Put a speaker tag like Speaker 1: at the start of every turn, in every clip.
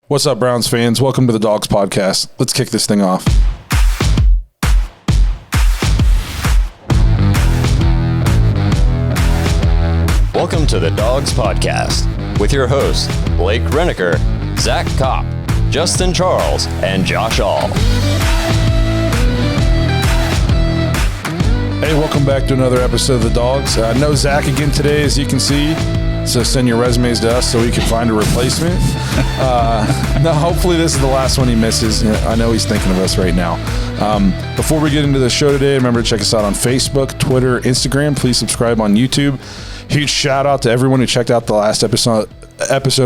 Speaker 1: What's up, Browns fans? Welcome to the Dawgs Podcast. Let's kick this thing off.
Speaker 2: Welcome to the Dawgs Podcast with your hosts, Blake Reneker, Zach Kopp, Justin Charles, and Josh All.
Speaker 1: Hey, welcome back to another episode of the Dawgs. No Zach again today, as you can see. So send your resumes to us so we can find a replacement. No, hopefully this is the last one he misses. I know he's thinking of us right now. Before we get into the show today, remember to check us out on Facebook, Twitter, Instagram. Please subscribe on YouTube. Huge shout out to everyone who checked out the last episode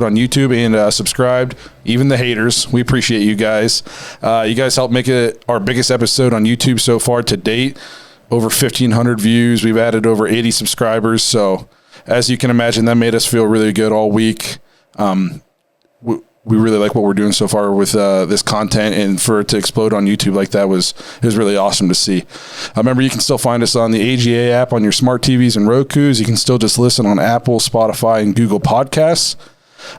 Speaker 1: on YouTube and subscribed, even the haters. We appreciate you guys. You guys helped make it our biggest episode on YouTube so far to date. Over 1,500 views. We've added over 80 subscribers. So as you can imagine, that made us feel really good all week. We really like what we're doing so far with this content, and for it to explode on YouTube like that was really awesome to see. Remember, you can still find us on the AGA app on your smart TVs and Rokus. You can still just listen on Apple, Spotify, and Google Podcasts.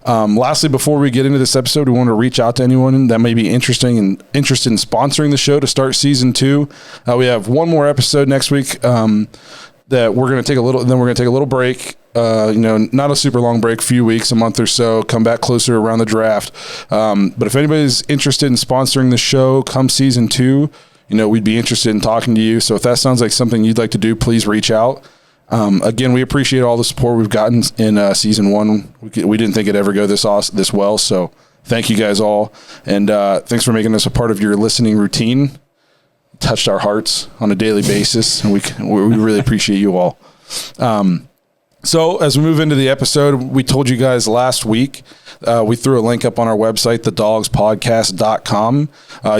Speaker 1: Lastly, before we get into this episode, we want to reach out to anyone that may be interested in sponsoring the show to start season 2. We have one more episode next week that we're going to take a little break. Not a super long break, few weeks, a month or so, come back closer around the draft. But if anybody's interested in sponsoring the show come season 2, we'd be interested in talking to you. So if that sounds like something you'd like to do, please reach out. Again, we appreciate all the support we've gotten in season 1. We didn't think it'd ever go this well. So thank you guys all. And thanks for making us a part of your listening routine. Touched our hearts on a daily basis, and we really appreciate you all. So as we move into the episode, we told you guys last week, we threw a link up on our website, thedawgspodcast.com.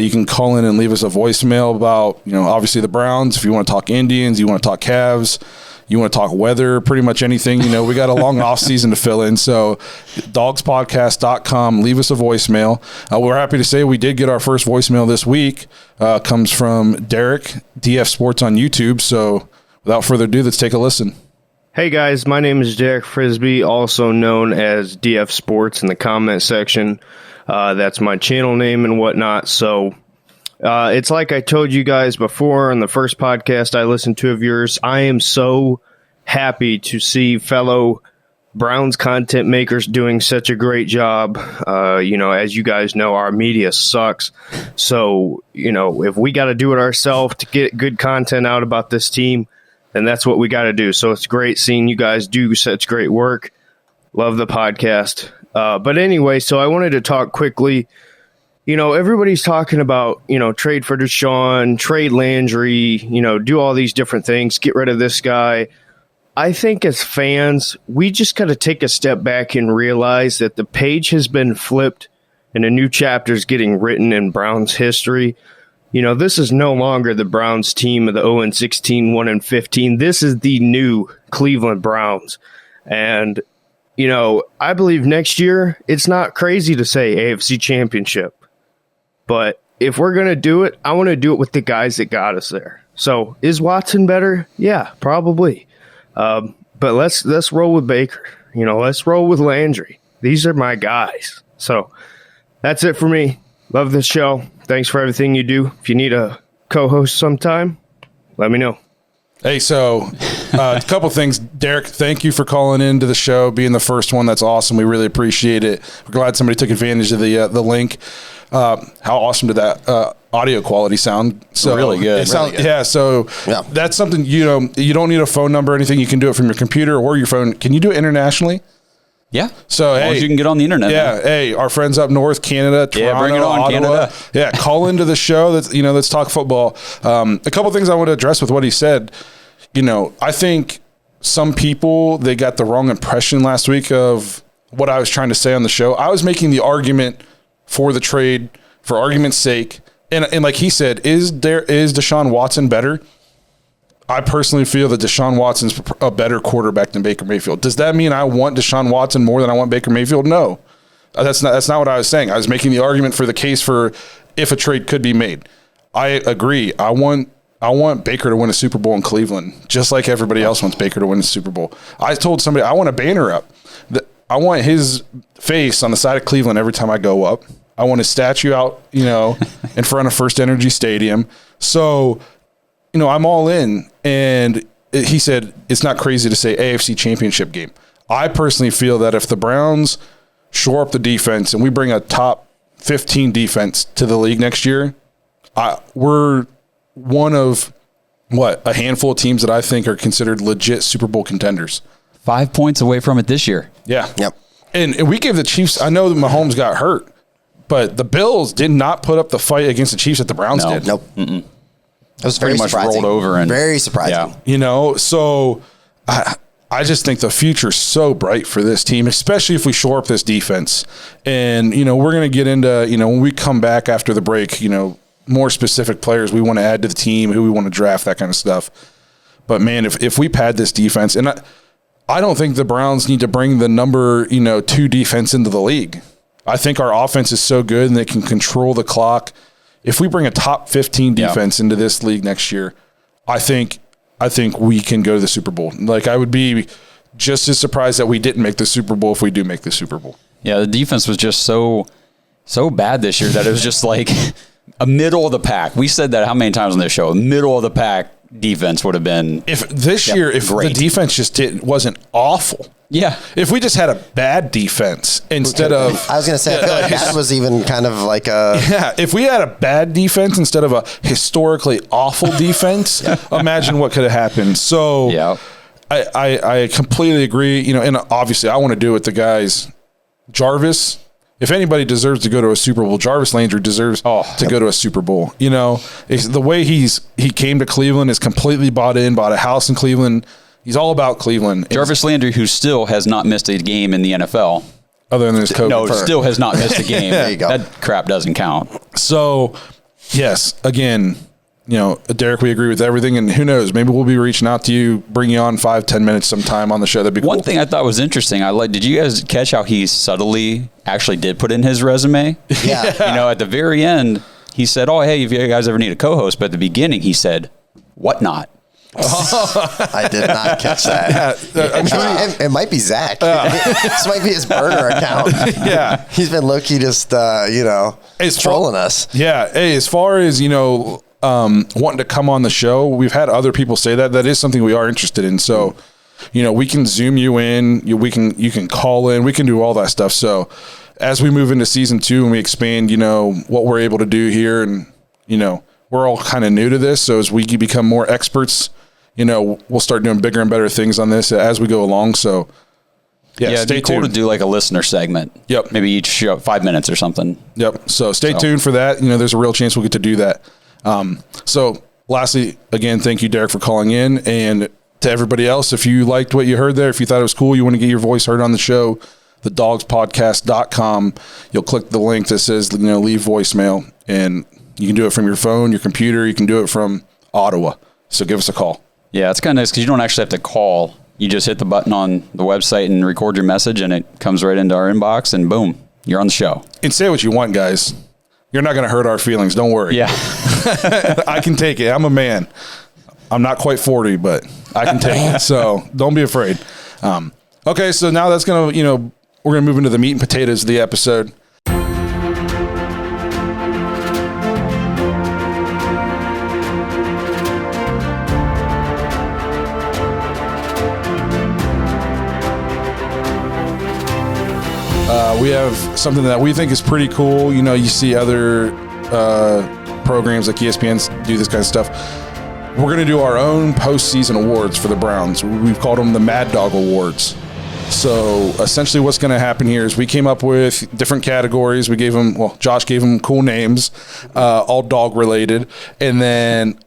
Speaker 1: You can call in and leave us a voicemail about, obviously the Browns. If you want to talk Indians, you want to talk Cavs, you want to talk weather, pretty much anything. We got a long off season to fill in. So dawgspodcast.com, leave us a voicemail. We're happy to say we did get our first voicemail this week. Comes from Derek, DF Sports on YouTube. So without further ado, let's take a listen.
Speaker 3: Hey guys, my name is Derek Frisbee, also known as DF Sports in the comment section. That's my channel name and whatnot. So it's like I told you guys before on the first podcast I listened to of yours. I am so happy to see fellow Browns content makers doing such a great job. As you guys know, our media sucks. So, if we got to do it ourselves to get good content out about this team, then that's what we got to do. So it's great seeing you guys do such great work. Love the podcast. But anyway, so I wanted to talk quickly. Everybody's talking about, trade for Deshaun, trade Landry, do all these different things, get rid of this guy. I think as fans, we just got to take a step back and realize that the page has been flipped and a new chapter is getting written in Browns history. This is no longer the Browns team of the 0-16, 1-15. This is the new Cleveland Browns. And, I believe next year, it's not crazy to say AFC Championship. But if we're going to do it, I want to do it with the guys that got us there. So is Watson better? Yeah, probably. But let's roll with Baker. Let's roll with Landry. These are my guys. So that's it for me. Love this show. Thanks for everything you do. If you need a co-host sometime, let me know.
Speaker 1: Hey, so a couple things. Derek, thank you for calling into the show, being the first one. That's awesome. We really appreciate it. We're glad somebody took advantage of the link. How awesome did that audio quality sound? So
Speaker 2: really good.
Speaker 1: Yeah, so that's something, you don't need a phone number or anything. You can do it from your computer or your phone. Can you do it internationally?
Speaker 4: Yeah.
Speaker 1: So,
Speaker 4: as long as you can get on the internet.
Speaker 1: Yeah.
Speaker 4: Now.
Speaker 1: Hey, our friends up north, Canada, Toronto,
Speaker 4: bring it on,
Speaker 1: Ottawa.
Speaker 4: Canada.
Speaker 1: Yeah. Call into the show. Let's talk football. A couple things I want to address with what he said. I think some people, they got the wrong impression last week of what I was trying to say on the show. I was making the argument for the trade for argument's sake. And like he said, is Deshaun Watson better? I personally feel that Deshaun Watson's a better quarterback than Baker Mayfield. Does that mean I want Deshaun Watson more than I want Baker Mayfield? No, that's not what I was saying. I was making the argument for the case for if a trade could be made. I agree. I want Baker to win a Super Bowl in Cleveland, just like everybody else wants Baker to win a Super Bowl. I told somebody I want a banner up. I want his face on the side of Cleveland every time I go up. I want his statue out, in front of First Energy Stadium. So, I'm all in. And he said it's not crazy to say AFC Championship game. I personally feel that if the Browns shore up the defense and we bring a top 15 defense to the league next year, we're one of, a handful of teams that I think are considered legit Super Bowl contenders.
Speaker 4: 5 points away from it this year.
Speaker 1: Yeah.
Speaker 5: Yep.
Speaker 1: And we gave the Chiefs, I know that Mahomes got hurt, but the Bills did not put up the fight against the Chiefs that the Browns did.
Speaker 5: Nope. Mm-mm. It was
Speaker 4: Pretty
Speaker 5: very
Speaker 4: much
Speaker 5: surprising.
Speaker 4: rolled over. And
Speaker 5: very surprising.
Speaker 4: Yeah.
Speaker 1: So I just think the future's so bright for this team, especially if we shore up this defense. And, we're going to get into, when we come back after the break, more specific players we want to add to the team, who we want to draft, that kind of stuff. But, man, if we pad this defense, and I don't think the Browns need to bring the number, 2 defense into the league. I think our offense is so good and they can control the clock. If we bring a top 15 defense into this league next year, I think we can go to the Super Bowl. Like, I would be just as surprised that we didn't make the Super Bowl if we do make the Super Bowl.
Speaker 4: Yeah, the defense was just so bad this year that it was just like a middle of the pack. We said that how many times on this show? A middle of the pack defense would have been.
Speaker 1: If this year, if
Speaker 4: great.
Speaker 1: the defense just wasn't awful.
Speaker 4: Yeah.
Speaker 1: If we just had a bad defense instead of.
Speaker 5: I was going to say, I feel like that was even kind of like a.
Speaker 1: Yeah. If we had a bad defense instead of a historically awful defense, imagine what could have happened. So
Speaker 4: Yeah.
Speaker 1: I completely agree. And obviously I want to do it with the guys. Jarvis. If anybody deserves to go to a Super Bowl, Jarvis Landry deserves to go to a Super Bowl. It's the way he came to Cleveland is completely bought a house in Cleveland. He's all about Cleveland.
Speaker 4: Jarvis Landry, who still has not missed a game in the NFL.
Speaker 1: Other than his COVID.
Speaker 4: No, still has not missed a game.
Speaker 5: There you go.
Speaker 4: That crap doesn't count.
Speaker 1: So, yes, again, Derek, we agree with everything. And who knows, maybe we'll be reaching out to you, bring you on 5-10 minutes sometime on the show. That'd be cool.
Speaker 4: One thing I thought was interesting, did you guys catch how he subtly actually did put in his resume?
Speaker 5: Yeah.
Speaker 4: At the very end, he said, hey, if you guys ever need a co-host. But at the beginning, he said, whatnot.
Speaker 5: I did not catch that. It might be Zach. This might be his burner account.
Speaker 1: Yeah.
Speaker 5: He's been low-key just, trolling us.
Speaker 1: Yeah. Hey, as far as, wanting to come on the show, we've had other people say that is something we are interested in. So, we can Zoom you in, you can call in, we can do all that stuff. So as we move into season 2 and we expand, what we're able to do here, and, we're all kind of new to this. So as we become more experts, we'll start doing bigger and better things on this as we go along. So
Speaker 4: It'd be cool to do like a listener segment.
Speaker 1: Yep.
Speaker 4: Maybe each show, 5 minutes or something.
Speaker 1: Yep. So stay tuned for that. There's a real chance we'll get to do that. So lastly, again, thank you, Derek, for calling in. And to everybody else, if you liked what you heard there, if you thought it was cool, you want to get your voice heard on the show, thedawgspodcast.com. You'll click the link that says, leave voicemail, and you can do it from your phone, your computer. You can do it from Ottawa. So give us a call.
Speaker 4: Yeah, it's kind of nice because you don't actually have to call. You just hit the button on the website and record your message, and it comes right into our inbox, and boom, you're on the show.
Speaker 1: And say what you want, guys. You're not going to hurt our feelings. Don't worry.
Speaker 4: Yeah.
Speaker 1: I can take it. I'm a man. I'm not quite 40, but I can take it. So don't be afraid. Okay, so now that's going to, we're going to move into the meat and potatoes of the episode. We have something that we think is pretty cool. You see other programs like ESPN do this kind of stuff. We're going to do our own postseason awards for the Browns. We've called them the Mad Dog Awards. So essentially what's going to happen here is we came up with different categories. We gave them, Josh gave them cool names, all dog related. And then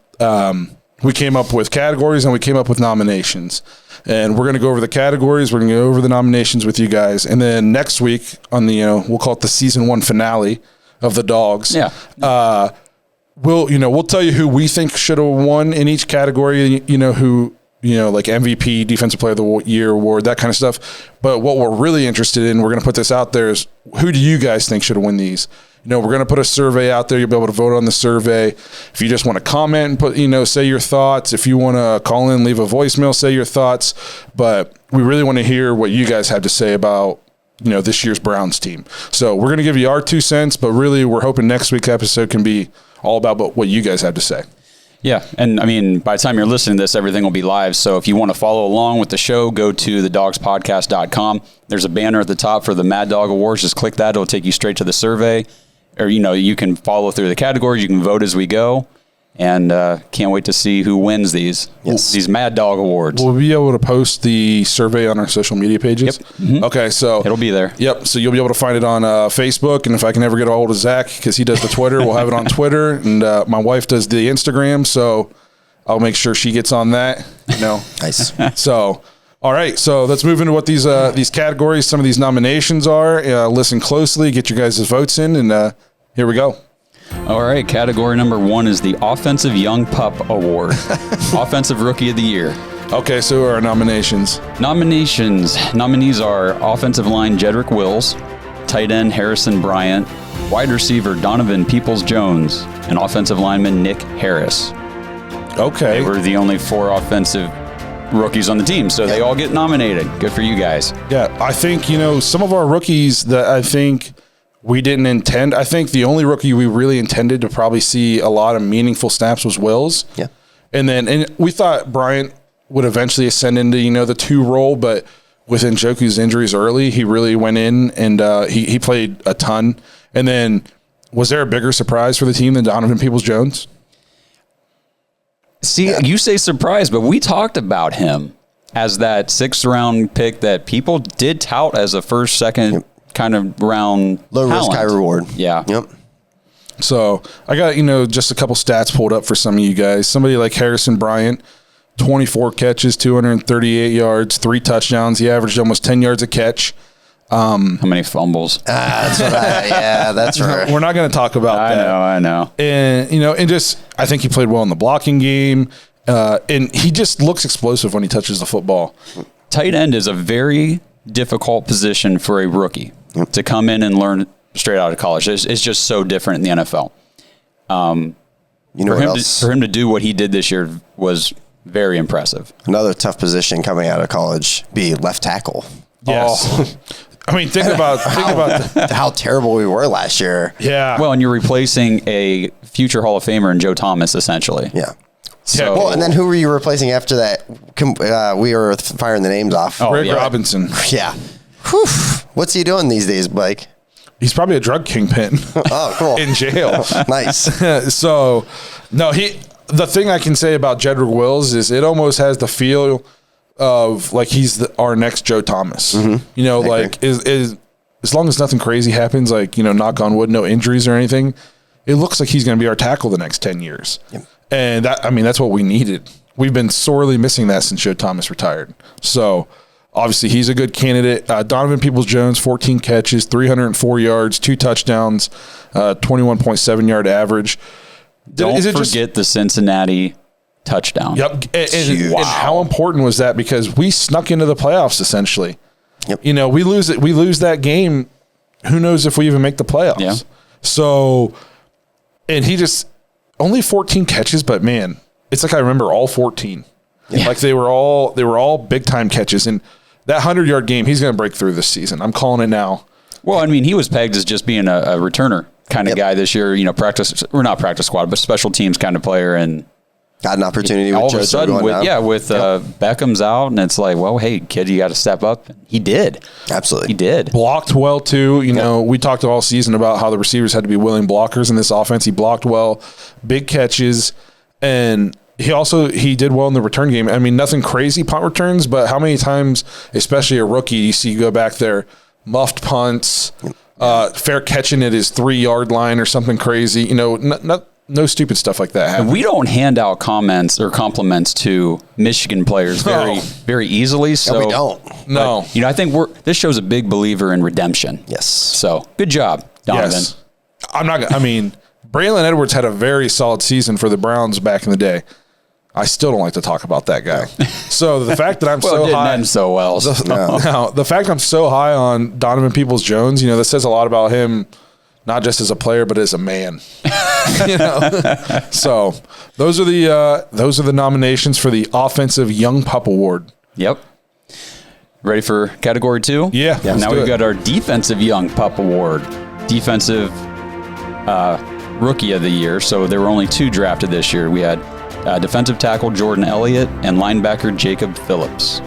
Speaker 1: we came up with categories and we came up with nominations. And we're going to go over the categories. We're going to go over the nominations with you guys. And then next week on the, we'll call it the season 1 finale of the Dogs.
Speaker 4: Yeah.
Speaker 1: We'll tell you who we think should have won in each category, who, like MVP, Defensive Player of the Year award, that kind of stuff. But what we're really interested in, we're going to put this out there, is who do you guys think should have won these? We're going to put a survey out there. You'll be able to vote on the survey. If you just want to comment and put, say your thoughts. If you want to call in, leave a voicemail, say your thoughts. But we really want to hear what you guys have to say about, this year's Browns team. So we're going to give you our 2 cents, but really we're hoping next week's episode can be all about what you guys have to say.
Speaker 4: Yeah, and I mean, by the time you're listening to this, everything will be live. So if you want to follow along with the show, go to thedawgspodcast.com. There's a banner at the top for the Mad Dog Awards. Just click that. It'll take you straight to the survey. Or, you can follow through the categories. You can vote as we go. And can't wait to see who wins these Mad Dog Awards.
Speaker 1: We'll be able to post the survey on our social media pages.
Speaker 4: Yep. Mm-hmm.
Speaker 1: Okay, so
Speaker 4: it'll be there.
Speaker 1: Yep. So you'll be able to find it on Facebook, and if I can ever get a hold of Zach because he does the Twitter, we'll have it on Twitter, and my wife does the Instagram, so I'll make sure she gets on that.
Speaker 5: Nice.
Speaker 1: So. All right, so let's move into what these categories, some of these nominations are. Listen closely, get your guys' votes in, and here we go.
Speaker 4: All right, category number 1 is the Offensive Young Pup Award. Offensive Rookie of the Year.
Speaker 1: Okay, so our nominations.
Speaker 4: Nominees are offensive line Jedrick Wills, tight end Harrison Bryant, wide receiver Donovan Peoples-Jones, and offensive lineman Nick Harris.
Speaker 1: Okay.
Speaker 4: They were the only 4 offensive rookies on the team, so they all get nominated. Good for you guys.
Speaker 1: Yeah, I think, some of our rookies that I think we didn't intend. I think the only rookie we really intended to probably see a lot of meaningful snaps was Wills.
Speaker 5: Yeah.
Speaker 1: And we thought Bryant would eventually ascend into, the 2 role, but with Njoku's injuries early, he really went in and he played a ton. And then was there a bigger surprise for the team than Donovan Peoples-Jones?
Speaker 4: See, you say surprise, but we talked about him as that 6th round pick that people did tout as a first, second kind of round
Speaker 5: low
Speaker 4: talent.
Speaker 5: risk, high reward.
Speaker 4: Yeah.
Speaker 5: Yep.
Speaker 1: So I got, just a couple stats pulled up for some of you guys. Somebody like Harrison Bryant, 24 catches, 238 yards, 3 touchdowns. He averaged almost 10 yards a catch.
Speaker 4: How many fumbles?
Speaker 5: That's right.
Speaker 1: We're not going to talk about that.
Speaker 4: I know.
Speaker 1: And, I think he played well in the blocking game. And he just looks explosive when he touches the football.
Speaker 4: Tight end is a very difficult position for a rookie to come in and learn straight out of college. It's just so different in the NFL. For him to do what he did this year was very impressive.
Speaker 5: Another tough position coming out of college, be left tackle.
Speaker 1: Yes. Oh. I mean, think about
Speaker 5: how terrible we were last year.
Speaker 1: Yeah.
Speaker 4: Well, and you're replacing a future Hall of Famer in Joe Thomas, essentially.
Speaker 5: Yeah.
Speaker 4: So,
Speaker 5: well, and then who were you replacing after that? We were firing the names off.
Speaker 1: Rick Robinson.
Speaker 5: Yeah. Whew. What's he doing these days, Blake?
Speaker 1: He's probably a drug kingpin.
Speaker 5: Oh, cool.
Speaker 1: In jail.
Speaker 5: Nice.
Speaker 1: So, no, the thing I can say about Jedrick Wills is it almost has the feel of like he's our next Joe Thomas. Mm-hmm. As long as nothing crazy happens, knock on wood, no injuries or anything, it looks like he's going to be our tackle the next 10 years. Yep. And that's what we needed. We've been sorely missing that since Joe Thomas retired. So obviously he's a good candidate. Donovan Peoples-Jones, 14 catches, 304 yards, 2 touchdowns, 21.7 yard average.
Speaker 4: Don't forget the Cincinnati touchdown.
Speaker 1: Yep. And how important was that? Because we snuck into the playoffs essentially. Yep. We lose that game. Who knows if we even make the playoffs?
Speaker 4: Yeah.
Speaker 1: So, and he just only 14 catches, but man, it's like I remember all 14. Yeah. Like they were all big time catches. And that 100-yard game, he's going to break through this season. I'm calling it now.
Speaker 4: Well, I mean, he was pegged as just being a returner kind of guy this year. Not practice squad, but special teams kind of player, and
Speaker 5: got an opportunity
Speaker 4: all
Speaker 5: with
Speaker 4: of a sudden Beckham's out, and it's like, well, hey, kid, you got to step up. He did.
Speaker 5: Absolutely.
Speaker 4: He did.
Speaker 1: Blocked well, too. We talked all season about how the receivers had to be willing blockers in this offense. He blocked well, big catches, and he did well in the return game. I mean, nothing crazy punt returns, but how many times, especially a rookie, you see go back there, muffed punts, fair catching at his 3-yard line or something crazy. No stupid stuff like that happens.
Speaker 4: We don't hand out comments or compliments to Michigan players very easily. So
Speaker 5: we don't.
Speaker 1: No.
Speaker 4: But, I think this show's a big believer in redemption.
Speaker 5: Yes.
Speaker 4: So good job, Donovan.
Speaker 1: Yes. Braylon Edwards had a very solid season for the Browns back in the day. I still don't like to talk about that guy. So the fact that I'm
Speaker 4: so high, end so well.
Speaker 1: The fact I'm so high on Donovan Peoples-Jones, that says a lot about him, not just as a player but as a man. So those are the nominations for the Offensive Young Pup Award.
Speaker 4: Yep. Ready for category 2?
Speaker 1: Yeah.
Speaker 4: Now we've got our Defensive Young Pup Award. Defensive Rookie of the Year. So there were only 2 drafted this year. We had defensive tackle Jordan Elliott and linebacker Jacob Phillips.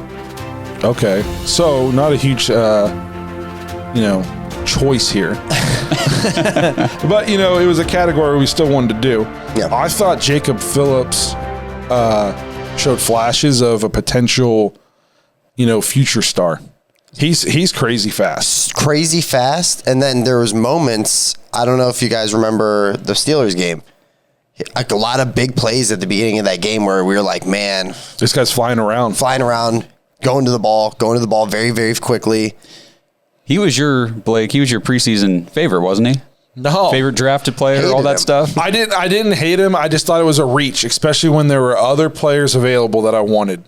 Speaker 1: Okay. So not a huge, choice here. But, it was a category we still wanted to do.
Speaker 5: Yeah.
Speaker 1: I thought Jacob Phillips showed flashes of a potential, future star. He's crazy fast.
Speaker 5: Crazy fast. And then there was moments, I don't know if you guys remember the Steelers game. Like a lot of big plays at the beginning of that game where we were like, man.
Speaker 1: This guy's flying around,
Speaker 5: going to the ball very, very quickly.
Speaker 4: He was your preseason favorite, wasn't he?
Speaker 1: No.
Speaker 4: Favorite drafted player, all that stuff?
Speaker 1: I didn't hate him. I just thought it was a reach, especially when there were other players available that I wanted.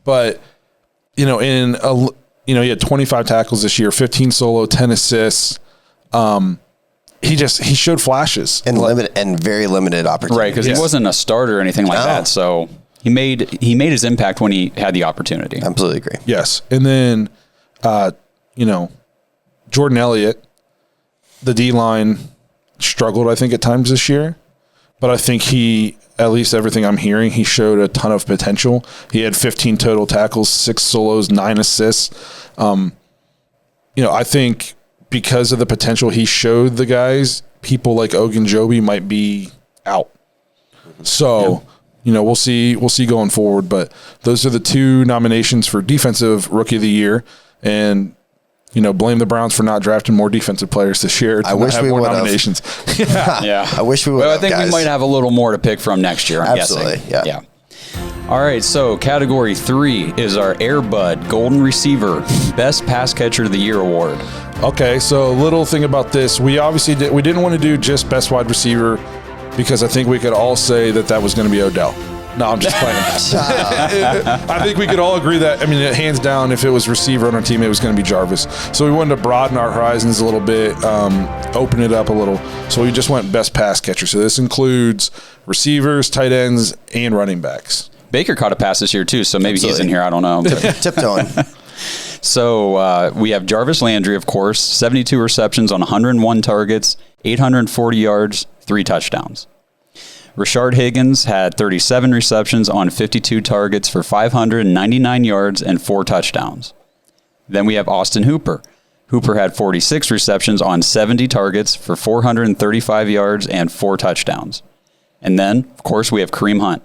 Speaker 1: But, he had 25 tackles this year, 15 solo, 10 assists. He showed flashes.
Speaker 5: And very limited opportunities.
Speaker 4: Right, because he wasn't a starter or anything like that. So he made his impact when he had the opportunity.
Speaker 5: Absolutely agree.
Speaker 1: Yes. And then, Jordan Elliott, the D-line struggled, I think, at times this year. But I think at least everything I'm hearing, he showed a ton of potential. He had 15 total tackles, 6 solos, 9 assists. I think because of the potential he showed the guys, people like Ogunjobi might be out. So, we'll see going forward. But those are the 2 nominations for Defensive Rookie of the Year. And blame the Browns for not drafting more defensive players this year.
Speaker 5: I wish we would have.
Speaker 1: Nominations.
Speaker 4: Yeah.
Speaker 5: I wish we would have.
Speaker 4: Well, I think we might have a little more to pick from next year, I'm
Speaker 5: Absolutely,
Speaker 4: guessing. Yeah. All right, so category 3 is our Air Bud Golden Receiver Best Pass Catcher of the Year Award.
Speaker 1: Okay, so a little thing about this. We didn't want to do just Best Wide Receiver because I think we could all say that was going to be Odell. No, I'm just playing. I think we could all agree that, hands down, if it was receiver on our team, it was going to be Jarvis. So we wanted to broaden our horizons a little bit, open it up a little. So we just went best pass catcher. So this includes receivers, tight ends, and running backs.
Speaker 4: Baker caught a pass this year, too, so maybe
Speaker 5: Absolutely.
Speaker 4: he's in here. I don't know.
Speaker 5: Tiptoeing.
Speaker 4: So we have Jarvis Landry, of course, 72 receptions on 101 targets, 840 yards, 3 touchdowns. Rashard Higgins had 37 receptions on 52 targets for 599 yards and 4 touchdowns. Then we have Austin Hooper. Hooper had 46 receptions on 70 targets for 435 yards and 4 touchdowns. And then, of course, we have Kareem Hunt.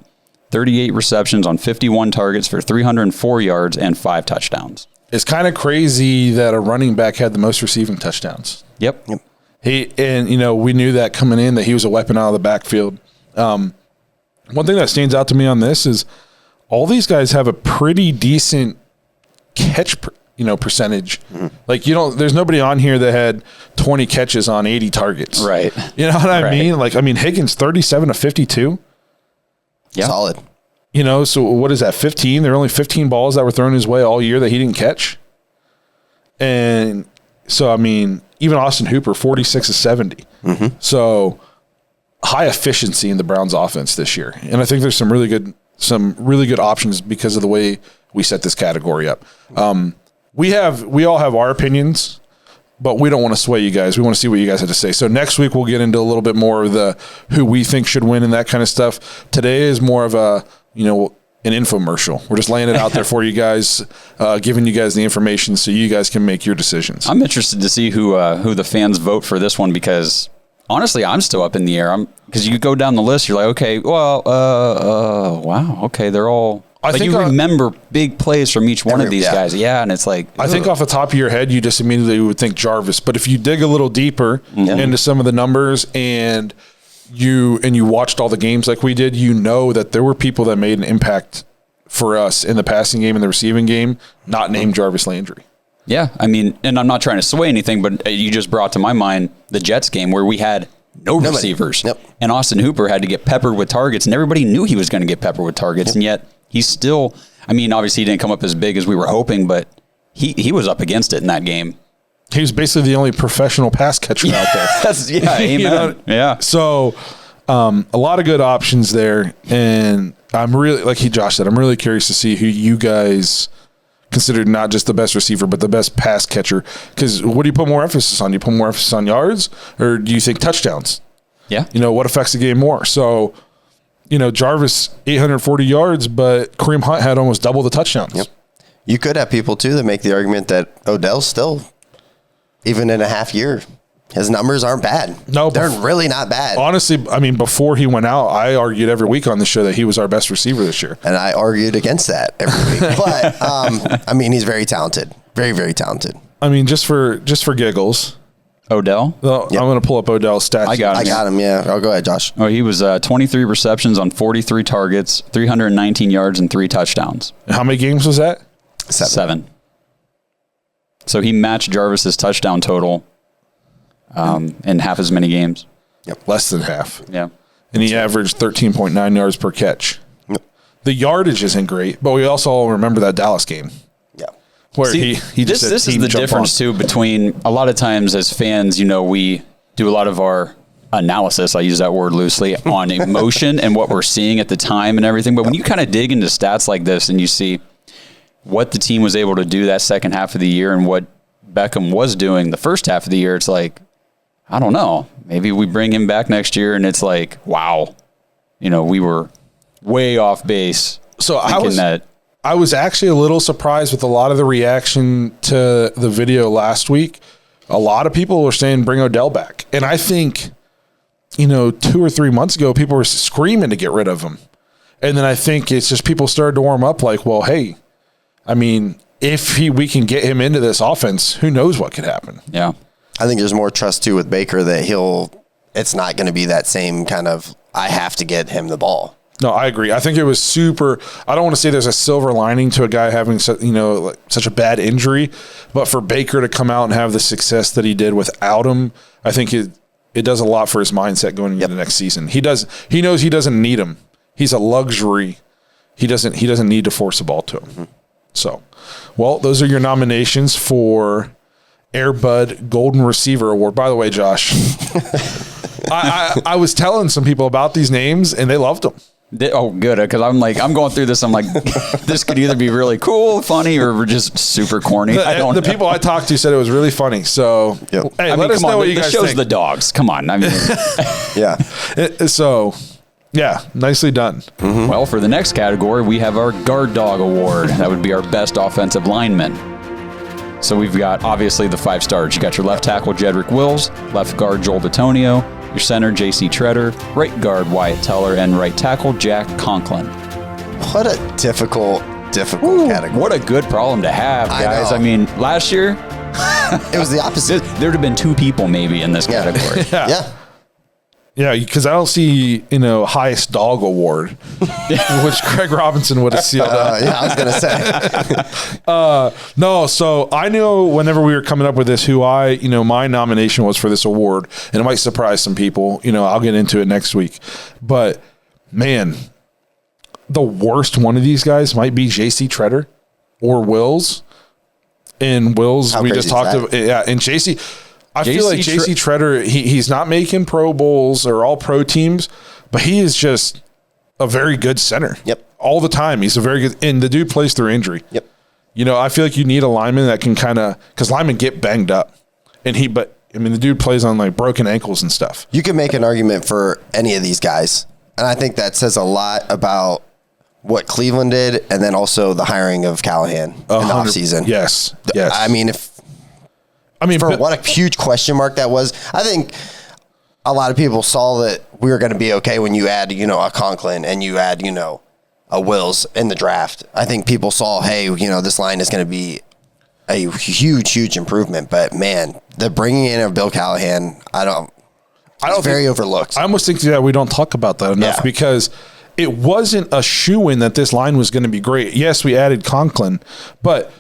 Speaker 4: 38 receptions on 51 targets for 304 yards and 5 touchdowns.
Speaker 1: It's kind of crazy that a running back had the most receiving touchdowns.
Speaker 4: Yep.
Speaker 1: We knew that coming in, that he was a weapon out of the backfield. One thing that stands out to me on this is all these guys have a pretty decent catch, percentage. Mm-hmm. Like, there's nobody on here that had 20 catches on 80 targets.
Speaker 4: Right.
Speaker 1: You know what I mean? Like, Higgins 37 to 52.
Speaker 5: Yeah. Solid.
Speaker 1: So what is that, 15? There are only 15 balls that were thrown his way all year that he didn't catch. And so, even Austin Hooper, 46 to 70. Mm-hmm. So high efficiency in the Browns offense this year. And I think there's some really good options because of the way we set this category up. We all have our opinions, but we don't want to sway you guys. We want to see what you guys have to say. So next week we'll get into a little bit more of the who we think should win and that kind of stuff. Today is more of an infomercial. We're just laying it out there for you guys, giving you guys the information so you guys can make your decisions.
Speaker 4: I'm interested to see who the fans vote for this one because honestly, I'm still up in the air. Because you go down the list, you're like, okay, well, wow, okay, they're all. You remember big plays from each one of these guys, and it's like.
Speaker 1: I think off the top of your head, you just immediately would think Jarvis. But if you dig a little deeper into some of the numbers and you watched all the games like we did, that there were people that made an impact for us in the passing game and the receiving game, not named Jarvis Landry.
Speaker 4: Yeah, and I'm not trying to sway anything, but you just brought to my mind the Jets game where we had nobody. Receivers. Yep. And Austin Hooper had to get peppered with targets, and everybody knew he was going to get peppered with targets, and yet he's still, obviously he didn't come up as big as we were hoping, but he was up against it in that game.
Speaker 1: He was basically the only professional pass catcher out there.
Speaker 4: Amen. Yeah.
Speaker 1: So a lot of good options there, and I'm really, like Josh said, I'm really curious to see who you guys considered not just the best receiver, but the best pass catcher. Because what do you put more emphasis on? Do you put more emphasis on yards, or do you think touchdowns?
Speaker 4: Yeah.
Speaker 1: What affects the game more? So, Jarvis, 840 yards, but Kareem Hunt had almost double the touchdowns.
Speaker 5: Yep. You could have people, too, that make the argument that Odell still, even in a half year, his numbers aren't bad.
Speaker 1: No,
Speaker 5: they're really not bad.
Speaker 1: Honestly, before he went out, I argued every week on the show that he was our best receiver this year.
Speaker 5: And I argued against that every week. But, he's very talented. Very, very talented.
Speaker 1: Just for giggles.
Speaker 4: Odell?
Speaker 1: I'm going to pull up Odell's stats.
Speaker 4: I got
Speaker 5: him, yeah. Oh, go ahead, Josh.
Speaker 4: Oh, he was 23 receptions on 43 targets, 319 yards, and 3 touchdowns.
Speaker 1: How many games was that?
Speaker 4: 7. So he matched Jarvis's touchdown total in half as many games.
Speaker 1: Yep. Less than half.
Speaker 4: Yeah.
Speaker 1: And he averaged 13.9 yards per catch.
Speaker 5: Yep.
Speaker 1: The yardage isn't great, but we also all remember that Dallas game.
Speaker 5: Yeah.
Speaker 1: Where he just said,
Speaker 4: this is the difference, too, between a lot of times as fans, we do a lot of our analysis, I use that word loosely, on emotion and what we're seeing at the time and everything. But when you kind of dig into stats like this and you see what the team was able to do that second half of the year and what Beckham was doing the first half of the year, it's like, I don't know. Maybe we bring him back next year and it's like, wow, we were way off base.
Speaker 1: So I was actually a little surprised with a lot of the reaction to the video last week. A lot of people were saying bring Odell back. And I think, 2 or 3 months ago, people were screaming to get rid of him. And then I think it's just people started to warm up like, well, hey, if we can get him into this offense, who knows what could happen?
Speaker 4: Yeah.
Speaker 5: I think there's more trust, too, with Baker that it's not going to be that same kind of, I have to get him the ball.
Speaker 1: No, I agree. I think it was super. I don't want to say there's a silver lining to a guy having such a bad injury, but for Baker to come out and have the success that he did without him, I think it does a lot for his mindset going into the next season. He knows he doesn't need him. He's a luxury. He doesn't need to force the ball to him. Mm-hmm. So, well, those are your nominations for Air Bud Golden Receiver Award. By the way, Josh, I was telling some people about these names and they loved them.
Speaker 4: Oh, good. Because I'm going through this. I'm like, this could either be really cool, funny, or just super corny.
Speaker 1: The people I talked to said it was really funny. So, hey, let us know what you guys think.
Speaker 4: The show's the Dogs. Come on.
Speaker 5: Yeah.
Speaker 1: So, yeah, nicely done.
Speaker 4: Mm-hmm. Well, for the next category, we have our Guard Dog Award. That would be our best offensive lineman. So we've got, obviously, the 5 stars. You got your left tackle, Jedrick Wills, left guard, Joel Bitonio, your center, J.C. Treader, right guard, Wyatt Teller, and right tackle, Jack Conklin.
Speaker 5: What a difficult category.
Speaker 4: What a good problem to have, guys. Last year,
Speaker 5: it was the opposite.
Speaker 4: There'd have been 2 people maybe in this category.
Speaker 5: Yeah.
Speaker 1: Yeah, because I don't see, highest dog award, which Craig Robinson would have sealed up.
Speaker 5: Yeah, I was going to say.
Speaker 1: No, so I knew whenever we were coming up with this, my nomination was for this award, and it might surprise some people. I'll get into it next week. But, man, the worst one of these guys might be J.C. Treader or Wills. And Wills, we just talked about, and J.C. I feel like J.C. Treader, he's not making Pro Bowls or all pro teams, but he is just a very good center.
Speaker 5: Yep.
Speaker 1: All the time. He's a very good, and the dude plays through injury.
Speaker 5: Yep.
Speaker 1: I feel like you need a lineman that can because linemen get banged up. The dude plays on like broken ankles and stuff.
Speaker 5: You can make an argument for any of these guys. And I think that says a lot about what Cleveland did and then also the hiring of Callahan in the offseason.
Speaker 1: Yes.
Speaker 5: What a huge question mark that was. I think a lot of people saw that we were going to be okay when you add, a Conklin and you add, a Wills in the draft. I think people saw, hey, this line is going to be a huge, huge improvement. But man, the bringing in of Bill Callahan, it's very overlooked.
Speaker 1: I almost think we don't talk about that enough because it wasn't a shoo-in that this line was going to be great. Yes, we added Conklin, but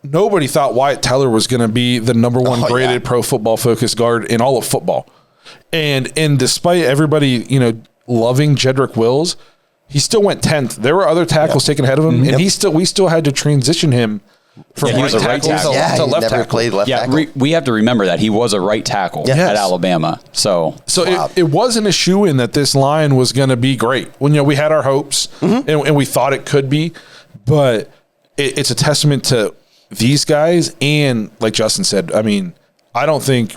Speaker 1: nobody thought Wyatt Teller was going to be the number 1 graded Pro Football Focus guard in all of football. And despite everybody, loving Jedrick Wills, he still went 10th. There were other tackles taken ahead of him, and we still had to transition him from right tackle to left tackle.
Speaker 5: Played left tackle.
Speaker 4: We have to remember that he was a right tackle at Alabama. So
Speaker 1: it wasn't a shoo-in that this line was going to be great. When we had our hopes and we thought it could be, but it's a testament to these guys, and like Justin said, I mean, I don't think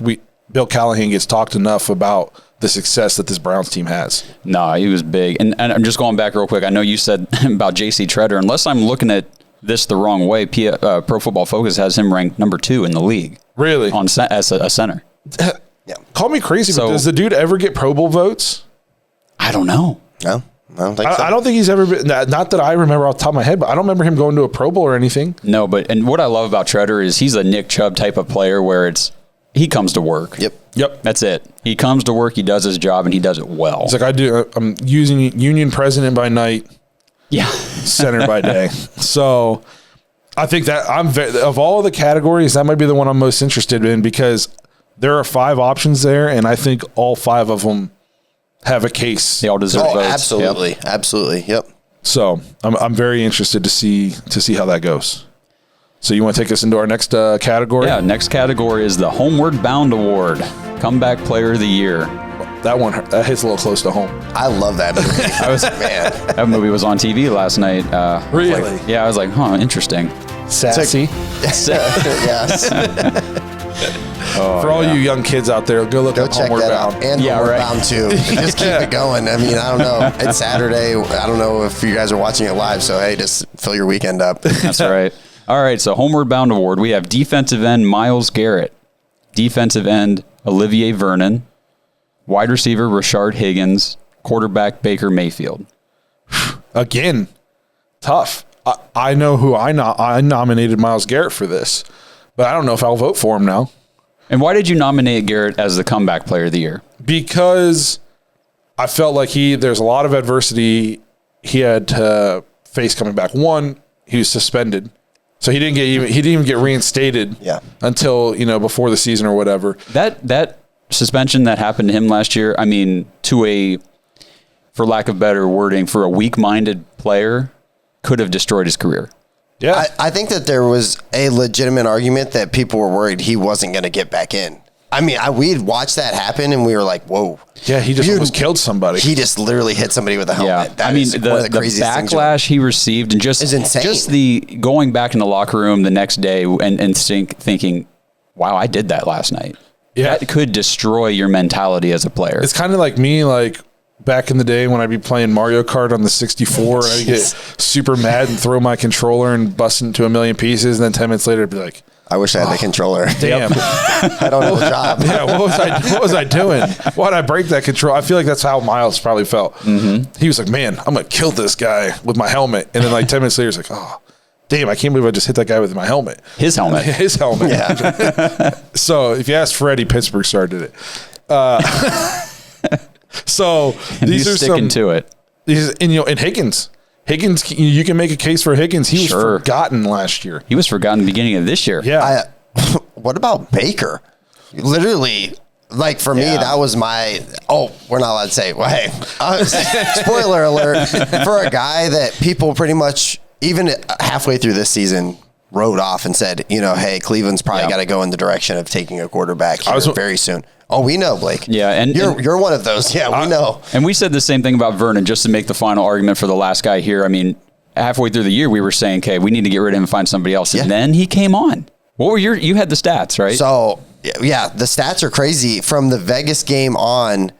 Speaker 1: Bill Callahan gets talked enough about the success that this Browns team has.
Speaker 4: No, he was big. And I'm just going back real quick. I know you said about J.C. Treader. Unless I'm looking at this the wrong way, Pro Football Focus has him ranked number 2 in the league.
Speaker 1: Really?
Speaker 4: As a center.
Speaker 5: Yeah.
Speaker 1: Call me crazy, but does the dude ever get Pro Bowl votes?
Speaker 4: I don't know.
Speaker 5: No, I don't think so.
Speaker 1: I don't think he's ever been, not that I remember off the top of my head, but I don't remember him going to a Pro Bowl or anything.
Speaker 4: No, and what I love about Treader is he's a Nick Chubb type of player where he comes to work.
Speaker 5: Yep.
Speaker 4: That's it. He comes to work, he does his job, and he does it well.
Speaker 1: It's like I'm using union president by night,
Speaker 4: yeah,
Speaker 1: center by day. So I think that of all of the categories, that might be the one I'm most interested in because there are 5 options there, and I think all 5 of them have a case.
Speaker 4: They all deserve votes.
Speaker 5: Absolutely.
Speaker 4: Yep.
Speaker 5: Absolutely. Yep.
Speaker 1: So I'm very interested to see how that goes. So you want to take us into our next category?
Speaker 4: Yeah, next category is the Homeward Bound Award, Comeback Player of the Year.
Speaker 1: That one that hits a little close to home.
Speaker 5: I love that movie. Man.
Speaker 4: That movie was on TV last night.
Speaker 1: Really?
Speaker 4: I was like, interesting.
Speaker 1: Sassy.
Speaker 5: Yes.
Speaker 1: For all you young kids out there, go look
Speaker 5: Go
Speaker 1: up
Speaker 5: check
Speaker 1: Homeward
Speaker 5: that
Speaker 1: Bound.
Speaker 5: out. And Homeward Bound too. Just keep it going. I mean, I don't know. It's Saturday. I don't know if you guys are watching it live. So, hey, just fill your weekend up.
Speaker 4: That's right. All right, so Homeward Bound Award. We have defensive end Myles Garrett, defensive end Olivier Vernon, wide receiver Rashard Higgins, quarterback Baker Mayfield.
Speaker 1: Again, tough. I know who I nominated Myles Garrett for this, but I don't know if I'll vote for him now.
Speaker 4: And why did you nominate Garrett as the comeback player of the year?
Speaker 1: Because I felt like there's a lot of adversity he had to face coming back. One, he was suspended. So he didn't even get reinstated until, before the season or whatever.
Speaker 4: That suspension that happened to him last year, I mean, for lack of better wording, for a weak-minded player, could have destroyed his career.
Speaker 1: Yeah.
Speaker 5: I think that there was a legitimate argument that people were worried he wasn't going to get back in. I mean, we'd watched that happen and we were like, whoa.
Speaker 1: Yeah, he just almost killed somebody.
Speaker 5: He just literally hit somebody with a helmet.
Speaker 4: Yeah. The backlash he received and
Speaker 5: is insane.
Speaker 4: Just the going back in the locker room the next day and thinking, wow, I did that last night.
Speaker 1: Yeah.
Speaker 4: That could destroy your mentality as a player.
Speaker 1: It's kind of like me, back in the day when I'd be playing Mario Kart on the 64, I'd get super mad and throw my controller and bust it into a million pieces. And then 10 minutes later, I'd be like,
Speaker 5: I wish I had the controller.
Speaker 1: Damn.
Speaker 5: I don't have a job.
Speaker 1: Yeah, what was I doing? Why'd I break that control? I feel like that's how Myles probably felt. Mm-hmm. He was like, man, I'm going to kill this guy with my helmet. And then 10 minutes later, he's like, oh, damn, I can't believe I just hit that guy with my helmet.
Speaker 4: His helmet.
Speaker 1: His helmet.
Speaker 5: Yeah.
Speaker 1: So if you ask Freddie, Pittsburgh started it. So
Speaker 4: and
Speaker 1: these are
Speaker 4: sticking to it.
Speaker 1: And Higgins, you can make a case for Higgins. He was forgotten last year.
Speaker 4: He was forgotten the beginning of this year.
Speaker 1: Yeah.
Speaker 5: What about Baker? Literally, for me, that was my. Oh, we're not allowed to say. Well, hey, spoiler alert for a guy that people pretty much even halfway through this season wrote off and said, hey, Cleveland's probably got to go in the direction of taking a quarterback here very soon. Oh, we know, Blake.
Speaker 4: Yeah, and
Speaker 5: you're one of those. Yeah, we know.
Speaker 4: And we said the same thing about Vernon, just to make the final argument for the last guy here. I mean, halfway through the year, we were saying, okay, we need to get rid of him and find somebody else. And then he came on. What were you had the stats, right?
Speaker 5: So, yeah, the stats are crazy. From the Vegas game on,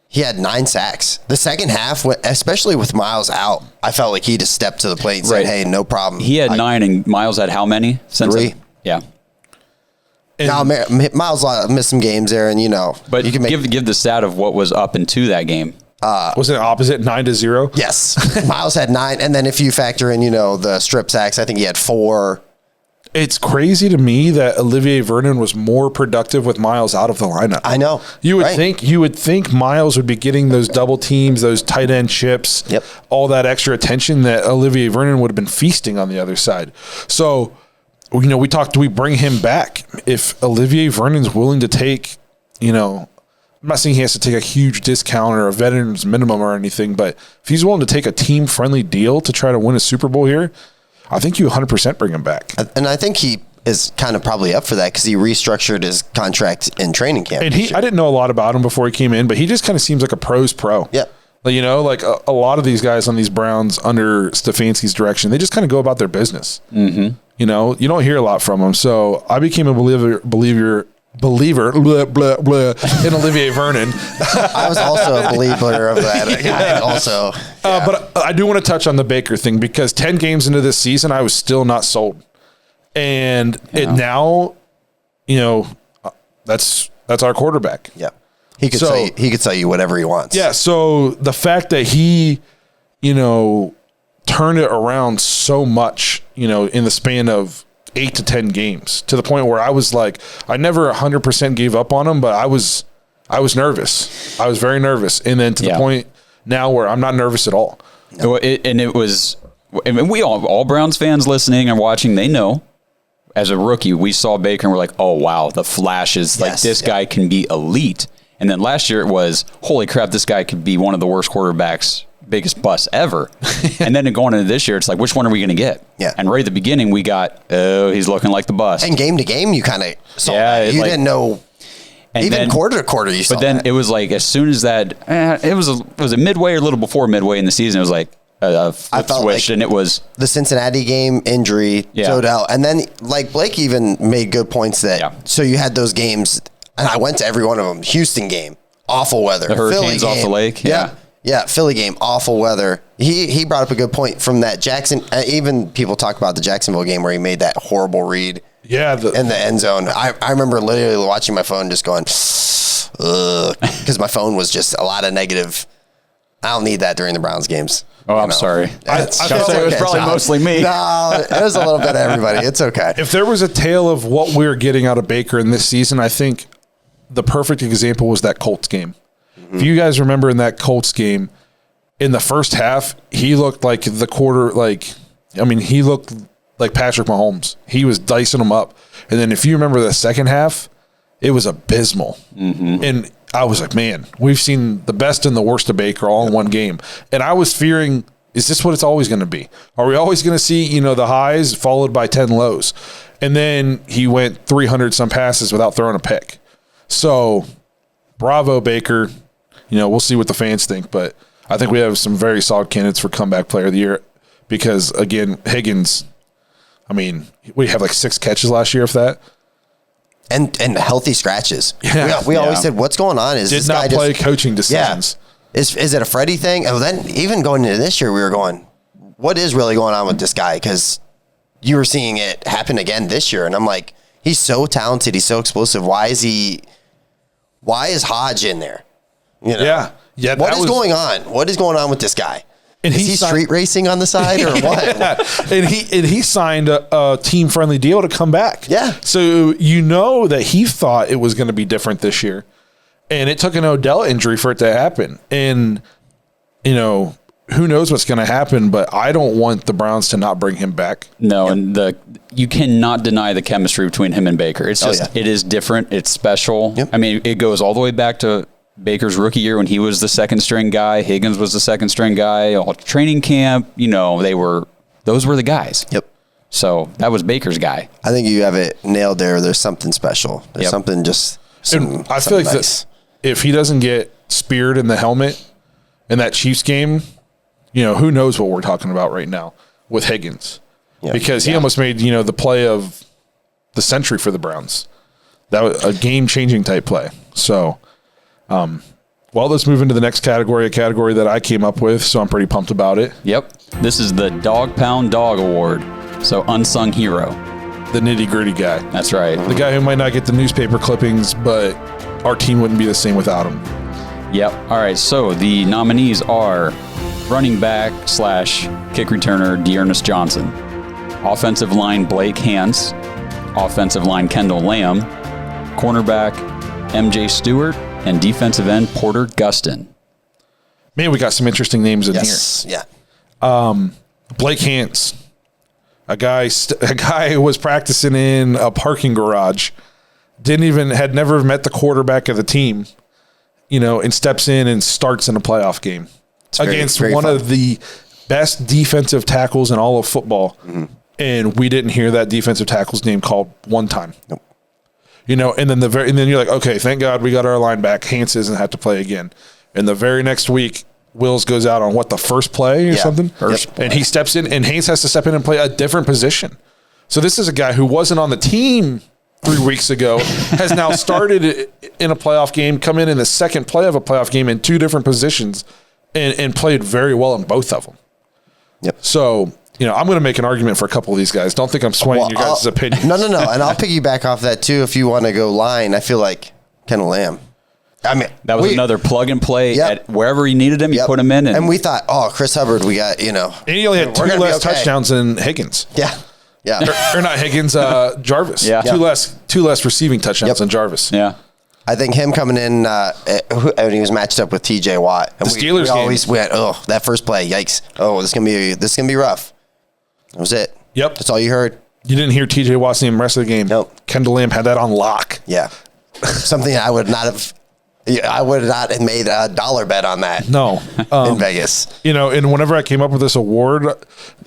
Speaker 5: he had 9 sacks. The second half, especially with Myles out, I felt like he just stepped to the plate and said, hey, no problem.
Speaker 4: He had 9, and Myles had how many?
Speaker 5: 3.
Speaker 4: Yeah.
Speaker 5: Now, Myles missed some games there, and
Speaker 4: but you can give the stat of what was up into that game.
Speaker 1: Was it opposite 9-0?
Speaker 5: Yes, Myles had 9, and then if you factor in the strip sacks, I think he had 4.
Speaker 1: It's crazy to me that Olivier Vernon was more productive with Myles out of the lineup.
Speaker 5: I know.
Speaker 1: You would think Myles would be getting those double teams, those tight end chips, all that extra attention that Olivier Vernon would have been feasting on the other side. So, we talked, do we bring him back? If Olivier Vernon's willing to take, I'm not saying he has to take a huge discount or a veteran's minimum or anything, but if he's willing to take a team-friendly deal to try to win a Super Bowl here, I think you 100% bring him back.
Speaker 5: And I think he is kind of probably up for that because he restructured his contract in training camp.
Speaker 1: And I didn't know a lot about him before he came in, but he just kind of seems like a pro's pro.
Speaker 5: Yep.
Speaker 1: A lot of these guys on these Browns under Stefanski's direction, they just kind of go about their business.
Speaker 4: Mm-hmm.
Speaker 1: You know, you don't hear a lot from him. So I became a believer blah, blah, blah, in Olivier Vernon.
Speaker 5: I was also a believer of that guy also. Yeah.
Speaker 1: But I do want to touch on the Baker thing because 10 games into this season, I was still not sold. And it now, you know, that's our quarterback.
Speaker 5: Yeah. He could tell you whatever he wants.
Speaker 1: Yeah. So the fact that he, you know, turned it around so much, you know, in the span of 8 to 10 games to the point where I was like, I never 100% gave up on him, but I was nervous. I was very nervous. And then to the point now where I'm not nervous at all.
Speaker 4: No. We all Browns fans listening and watching, they know as a rookie, we saw Baker and we're like, oh wow, the flashes, like this guy can be elite. And then last year it was, holy crap, this guy could be one of the worst quarterbacks, biggest bust ever. And then going into this year, it's like, which one are we going to get?
Speaker 5: Yeah.
Speaker 4: And right at the beginning, we got, he's looking like the bust.
Speaker 5: And game to game, you kind of saw that. You didn't know. And even then, quarter to quarter, you saw.
Speaker 4: But then
Speaker 5: that.
Speaker 4: it was like, as soon as that, it was a midway or a little before midway in the season, it was like a flip switch, like and it was
Speaker 5: the Cincinnati game injury to Odell. And then, like, Blake even made good points that, so you had those games, and I went to every one of them. Houston game, awful weather.
Speaker 4: The Hurricanes off the lake.
Speaker 5: Yeah, Philly game, awful weather. He brought up a good point from that Jackson. Even people talk about the Jacksonville game where he made that horrible read.
Speaker 1: Yeah,
Speaker 5: in the end zone. I remember literally watching my phone, just going, because my phone was just a lot of negative. I don't need that during the Browns games.
Speaker 4: Oh, I'm sorry.
Speaker 1: I
Speaker 4: felt it was probably mostly me.
Speaker 5: No, it was a little bit of everybody. It's okay.
Speaker 1: If there was a tale of what we're getting out of Baker in this season, I think the perfect example was that Colts game. If you guys remember in that Colts game, in the first half, he looked like the he looked like Patrick Mahomes. He was dicing them up. And then if you remember the second half, it was abysmal. And I was like, man, we've seen the best and the worst of Baker all in one game. And I was fearing, is this what it's always going to be? Are we always going to see, you know, the highs followed by 10 lows? And then he went 300 some passes without throwing a pick. So bravo, Baker. You know, we'll see what the fans think, but I think we have some very solid candidates for comeback player of the year because, again, Higgins, I mean, we have like 6 catches last year, if that.
Speaker 5: And healthy scratches.
Speaker 1: Yeah.
Speaker 5: We always said, what's going on? Is
Speaker 1: Did
Speaker 5: this
Speaker 1: not
Speaker 5: guy
Speaker 1: play coaching decisions.
Speaker 5: Yeah. Is it a Freddie thing? And then even going into this year, we were going, what is really going on with this guy? Because you were seeing it happen again this year. And I'm like, he's so talented. He's so explosive. Why is Hodge in there? You know?
Speaker 1: Yeah.
Speaker 5: What is going on? What is going on with this guy?
Speaker 1: And
Speaker 5: is he street racing on the side or what?
Speaker 1: And he signed a team friendly deal to come back.
Speaker 5: Yeah.
Speaker 1: So you know that he thought it was going to be different this year, and it took an Odell injury for it to happen. And you know, who knows what's going to happen? But I don't want the Browns to not bring him back.
Speaker 4: No, and you cannot deny the chemistry between him and Baker. It's just it is different. It's special.
Speaker 5: Yep.
Speaker 4: I mean, it goes all the way back to Baker's rookie year when he was the second string guy. Higgins was the second string guy. All training camp, you know, those were the guys.
Speaker 5: Yep.
Speaker 4: So that was Baker's guy.
Speaker 5: I think you have it nailed there. There's something special. There's something just.
Speaker 1: I feel like nice. If he doesn't get speared in the helmet in that Chiefs game, you know, who knows what we're talking about right now with Higgins, because he almost made, you know, the play of the century for the Browns. That was a game-changing type play. So. Well, let's move into the next category, a category that I came up with, so I'm pretty pumped about it.
Speaker 4: Yep. This is the Dog Pound Dog Award. So Unsung Hero.
Speaker 1: The nitty-gritty guy.
Speaker 4: That's right.
Speaker 1: The guy who might not get the newspaper clippings, but our team wouldn't be the same without him.
Speaker 4: Yep. All right, so the nominees are running back / kick returner Dearness Johnson, offensive line Blake Hance, offensive line Kendall Lamb, cornerback MJ Stewart, and defensive end Porter Gustin.
Speaker 1: Man, we got some interesting names in here.
Speaker 5: Yeah.
Speaker 1: Blake Hance, a guy who was practicing in a parking garage, had never met the quarterback of the team, you know, and steps in and starts in a playoff game against one of the best defensive tackles in all of football. Mm-hmm. And we didn't hear that defensive tackle's name called one time.
Speaker 5: Nope.
Speaker 1: You know, and then you're like, okay, thank God we got our line back. Hance doesn't have to play again. And the very next week, Wills goes out on the first play or something?
Speaker 5: Yep.
Speaker 1: And he steps in, and Hance has to step in and play a different position. So this is a guy who wasn't on the team 3 weeks ago, has now started in a playoff game, come in the second play of a playoff game in 2 different positions, and played very well in both of them.
Speaker 5: Yep.
Speaker 1: So, I'm going to make an argument for a couple of these guys. Don't think I'm swaying your guys' opinion.
Speaker 5: No. And I'll piggyback off that too. If you want to go line, I feel like Kendall Lamb. I mean,
Speaker 4: that was another plug and play at wherever he needed him. You put him in. And
Speaker 5: we thought, Chris Hubbard, we got,
Speaker 1: And he only had 2 less touchdowns than Higgins.
Speaker 5: Yeah.
Speaker 1: Or not Higgins, Jarvis.
Speaker 4: Yeah.
Speaker 1: Two less receiving touchdowns than Jarvis.
Speaker 4: Yeah.
Speaker 5: I think him coming in, and he was matched up with TJ Watt. And
Speaker 1: the Steelers
Speaker 5: we
Speaker 1: game.
Speaker 5: always went, that first play, yikes. This is gonna be rough. That was it.
Speaker 1: Yep.
Speaker 5: That's all you heard.
Speaker 1: You didn't hear TJ Watt's name the rest of the game.
Speaker 5: Nope.
Speaker 1: Kendall Lamb had that on lock.
Speaker 5: Yeah. Something I would not have made a dollar bet on that.
Speaker 1: No.
Speaker 5: In Vegas.
Speaker 1: And whenever I came up with this award,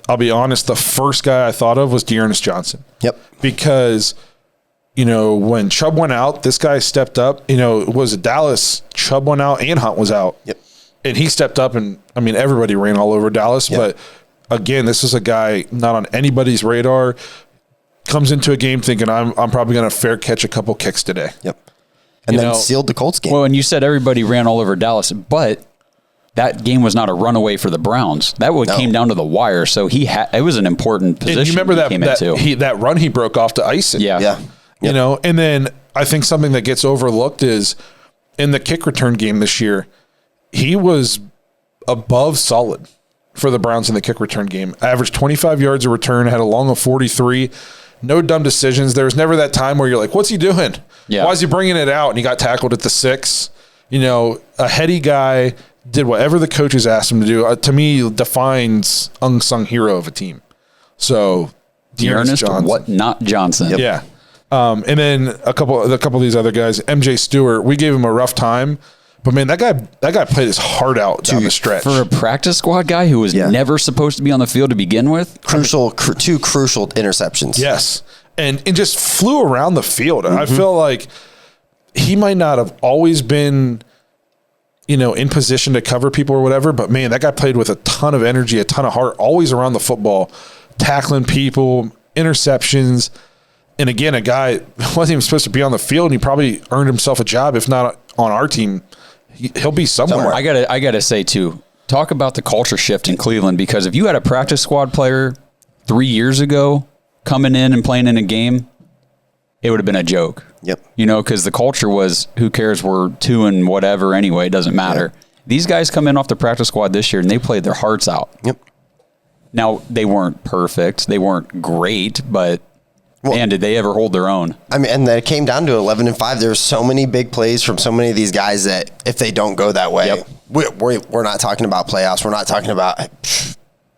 Speaker 1: I'll be honest, the first guy I thought of was Dearness Johnson.
Speaker 5: Yep.
Speaker 1: Because, when Chubb went out, this guy stepped up. It was Dallas. Chubb went out and Hunt was out.
Speaker 5: Yep.
Speaker 1: And he stepped up, and, everybody ran all over Dallas. Yep. But, again, this is a guy not on anybody's radar. Comes into a game thinking, I'm probably going to fair catch a couple kicks today.
Speaker 5: Yep. And then sealed the Colts game.
Speaker 4: Well, and you said everybody ran all over Dallas, but that game was not a runaway for the Browns. That came down to the wire, so it was an important position.
Speaker 1: And you remember that run he broke off to ice it?
Speaker 4: Yeah.
Speaker 5: Yep.
Speaker 1: And then I think something that gets overlooked is in the kick return game this year, he was above solid for the Browns in the kick return game. Averaged 25 yards a return, had a long of 43. No dumb decisions. There was never that time where you're like, what's he doing?
Speaker 4: Yeah.
Speaker 1: Why is he bringing it out? And he got tackled at the 6. A heady guy, did whatever the coaches asked him to do. To me, defines unsung hero of a team. So,
Speaker 4: Dearness Johnson.
Speaker 1: Yep. Yeah. And then a couple of these other guys, MJ Stewart, we gave him a rough time. But, man, that guy played his heart out down the stretch.
Speaker 4: For a practice squad guy who was never supposed to be on the field to begin with.
Speaker 5: 2 crucial interceptions.
Speaker 1: Yes. And just flew around the field. Mm-hmm. I feel like he might not have always been, in position to cover people or whatever. But, man, that guy played with a ton of energy, a ton of heart, always around the football, tackling people, interceptions. And, again, a guy wasn't even supposed to be on the field, and he probably earned himself a job, if not on our team. He'll be somewhere.
Speaker 4: I gotta say too, talk about the culture shift in Cleveland, because if you had a practice squad player 3 years ago coming in and playing in a game, it would have been a joke.
Speaker 5: Yep.
Speaker 4: Because the culture was, who cares, we're 2 and whatever anyway, it doesn't matter. Yep. These guys come in off the practice squad this year and they played their hearts out.
Speaker 5: Yep.
Speaker 4: Now, they weren't perfect, they weren't great, but man, did they ever hold their own?
Speaker 5: I mean, and then it came down to 11-5. There's so many big plays from so many of these guys that if they don't go that way, we're not talking about playoffs. We're not talking about, a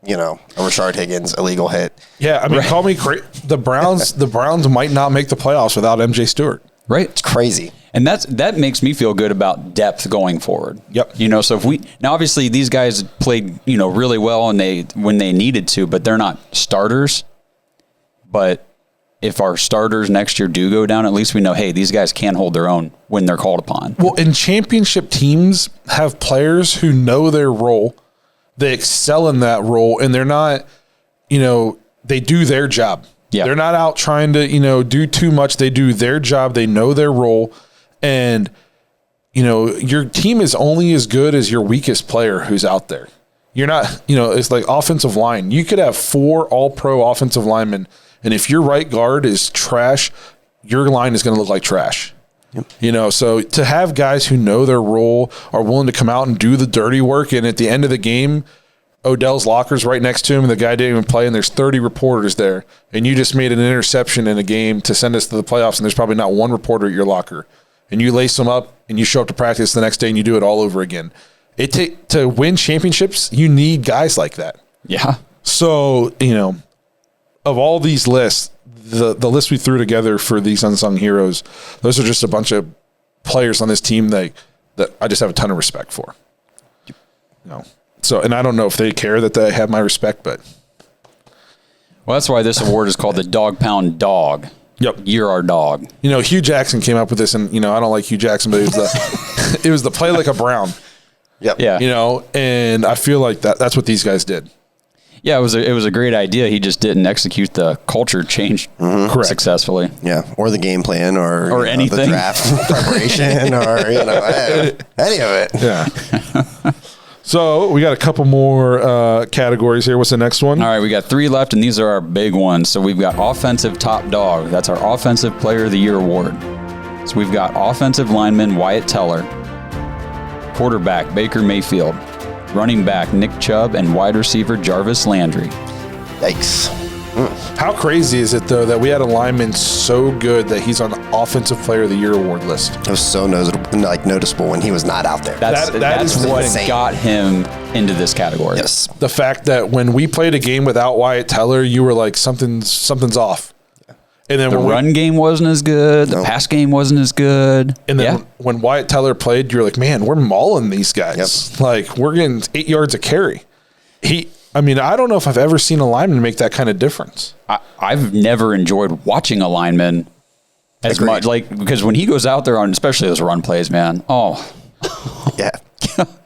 Speaker 5: Rashard Higgins illegal hit.
Speaker 1: Yeah, I mean, call me crazy. The Browns might not make the playoffs without MJ Stewart.
Speaker 4: Right,
Speaker 5: it's crazy,
Speaker 4: and that makes me feel good about depth going forward.
Speaker 1: Yep.
Speaker 4: So if now obviously these guys played really well and when they needed to, but they're not starters. But if our starters next year do go down, at least we know, hey, these guys can hold their own when they're called upon.
Speaker 1: Well, and championship teams have players who know their role. They excel in that role, and they're not, they do their job.
Speaker 4: Yeah.
Speaker 1: They're not out trying to, do too much. They do their job. They know their role. And, your team is only as good as your weakest player who's out there. You're not, it's like offensive line. You could have 4 all-pro offensive linemen, and if your right guard is trash, your line is going to look like trash. Yep. So to have guys who know their role, are willing to come out and do the dirty work, and at the end of the game, Odell's locker's right next to him, and the guy didn't even play, and there's 30 reporters there, and you just made an interception in a game to send us to the playoffs, and there's probably not one reporter at your locker. And you lace them up, and you show up to practice the next day, and you do it all over again. To win championships, you need guys like that.
Speaker 4: Yeah.
Speaker 1: So, of all these lists, the list we threw together for these unsung heroes, those are just a bunch of players on this team that I just have a ton of respect for. So, and I don't know if they care that they have my respect, but.
Speaker 4: Well, that's why this award is called the Dog Pound Dog.
Speaker 1: Yep.
Speaker 4: You're our dog.
Speaker 1: Hugh Jackson came up with this, and, I don't like Hugh Jackson, but it was the play like a Brown.
Speaker 5: Yep.
Speaker 4: Yeah.
Speaker 1: And I feel like that's what these guys did.
Speaker 4: Yeah, it was a great idea. He just didn't execute the culture change successfully.
Speaker 5: Yeah, or the game plan, or
Speaker 4: anything,
Speaker 5: the draft preparation, or any of it.
Speaker 1: Yeah. So we got a couple more categories here. What's the next one?
Speaker 4: All right, we got 3 left, and these are our big ones. So we've got offensive top dog. That's our offensive player of the year award. So we've got offensive lineman Wyatt Teller, quarterback Baker Mayfield, running back Nick Chubb, and wide receiver Jarvis Landry.
Speaker 5: Yikes.
Speaker 1: How crazy is it, though, that we had a lineman so good that he's on the Offensive Player of the Year award list?
Speaker 5: It was so noticeable when he was not out there.
Speaker 4: That's what
Speaker 5: insane.
Speaker 4: got him into this category.
Speaker 5: Yes.
Speaker 1: The fact that when we played a game without Wyatt Teller, you were like, something's off. And then
Speaker 4: The run game wasn't as good. The pass game wasn't as good.
Speaker 1: And then when Wyatt Teller played, you're like, man, we're mauling these guys.
Speaker 5: Yep.
Speaker 1: Like, we're getting 8 yards a carry. I don't know if I've ever seen a lineman make that kind of difference.
Speaker 4: I've never enjoyed watching a lineman as much, because when he goes out there on, especially those run plays, man. Oh,
Speaker 5: yeah,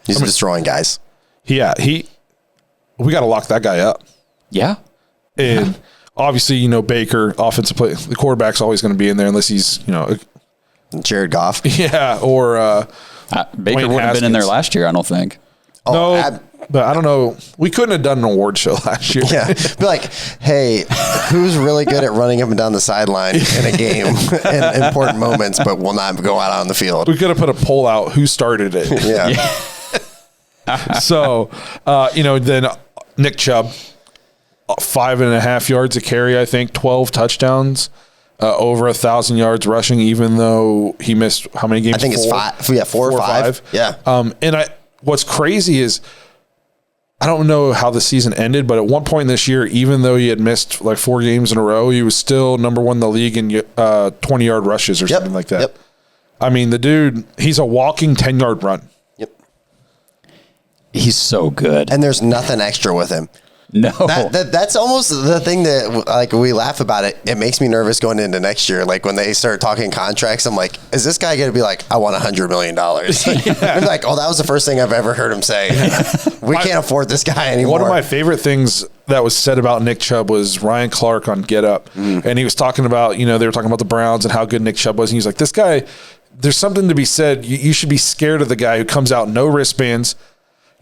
Speaker 5: he's destroying guys.
Speaker 1: Yeah, we got to lock that guy up.
Speaker 4: Yeah,
Speaker 1: and obviously, Baker, offensive play, the quarterback's always going to be in there unless he's,
Speaker 5: Jared Goff.
Speaker 1: Yeah, or
Speaker 4: Baker wouldn't have been in there last year, I don't think.
Speaker 1: No. But I don't know. We couldn't have done an award show last year.
Speaker 5: Yeah. Be like, hey, who's really good at running up and down the sideline in a game in important moments, but will not go out on the field?
Speaker 1: We could have put a poll out who started it.
Speaker 5: Yeah.
Speaker 1: So, then Nick Chubb, 5.5 yards a carry, I think, 12 touchdowns, over 1,000 yards rushing, even though he missed how many games?
Speaker 5: I think it's 5. Yeah, 4 or 5. Yeah.
Speaker 1: And what's crazy is, I don't know how the season ended, but at one point this year, even though he had missed like 4 games in a row, he was still number 1 in the league in 20-yard rushes or something like that.
Speaker 5: Yep.
Speaker 1: I mean, the dude, he's a walking 10-yard run.
Speaker 5: Yep.
Speaker 4: He's so good.
Speaker 5: And there's nothing extra with him.
Speaker 4: No.
Speaker 5: That's almost the thing that, like, we laugh about it. It makes me nervous going into next year. Like, when they start talking contracts, I'm like, is this guy going to be like, I want $100 million? I'm like, oh, that was the first thing I've ever heard him say. We can't afford this guy anymore.
Speaker 1: One of my favorite things that was said about Nick Chubb was Ryan Clark on Get Up. And he was talking about, they were talking about the Browns and how good Nick Chubb was. And he's like, this guy, there's something to be said. You should be scared of the guy who comes out, no wristbands,